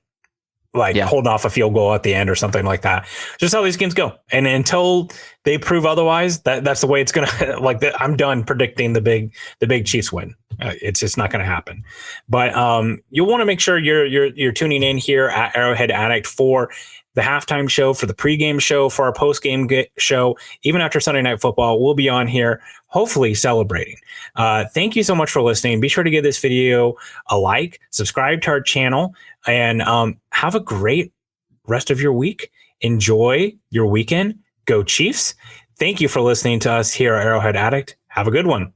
Holding off a field goal at the end or something like that. Just how these games go. And until they prove otherwise, that's the way it's going to I'm done predicting the big Chiefs win. It's just not going to happen. But you'll want to make sure you're tuning in here at Arrowhead Addict for the halftime show, for the pregame show, for our postgame show. Even after Sunday Night Football, we'll be on here, hopefully celebrating. Thank you so much for listening. Be sure to give this video a like, subscribe to our channel, and have a great rest of your week. Enjoy your weekend. Go Chiefs. Thank you for listening to us here at Arrowhead Addict. Have a good one.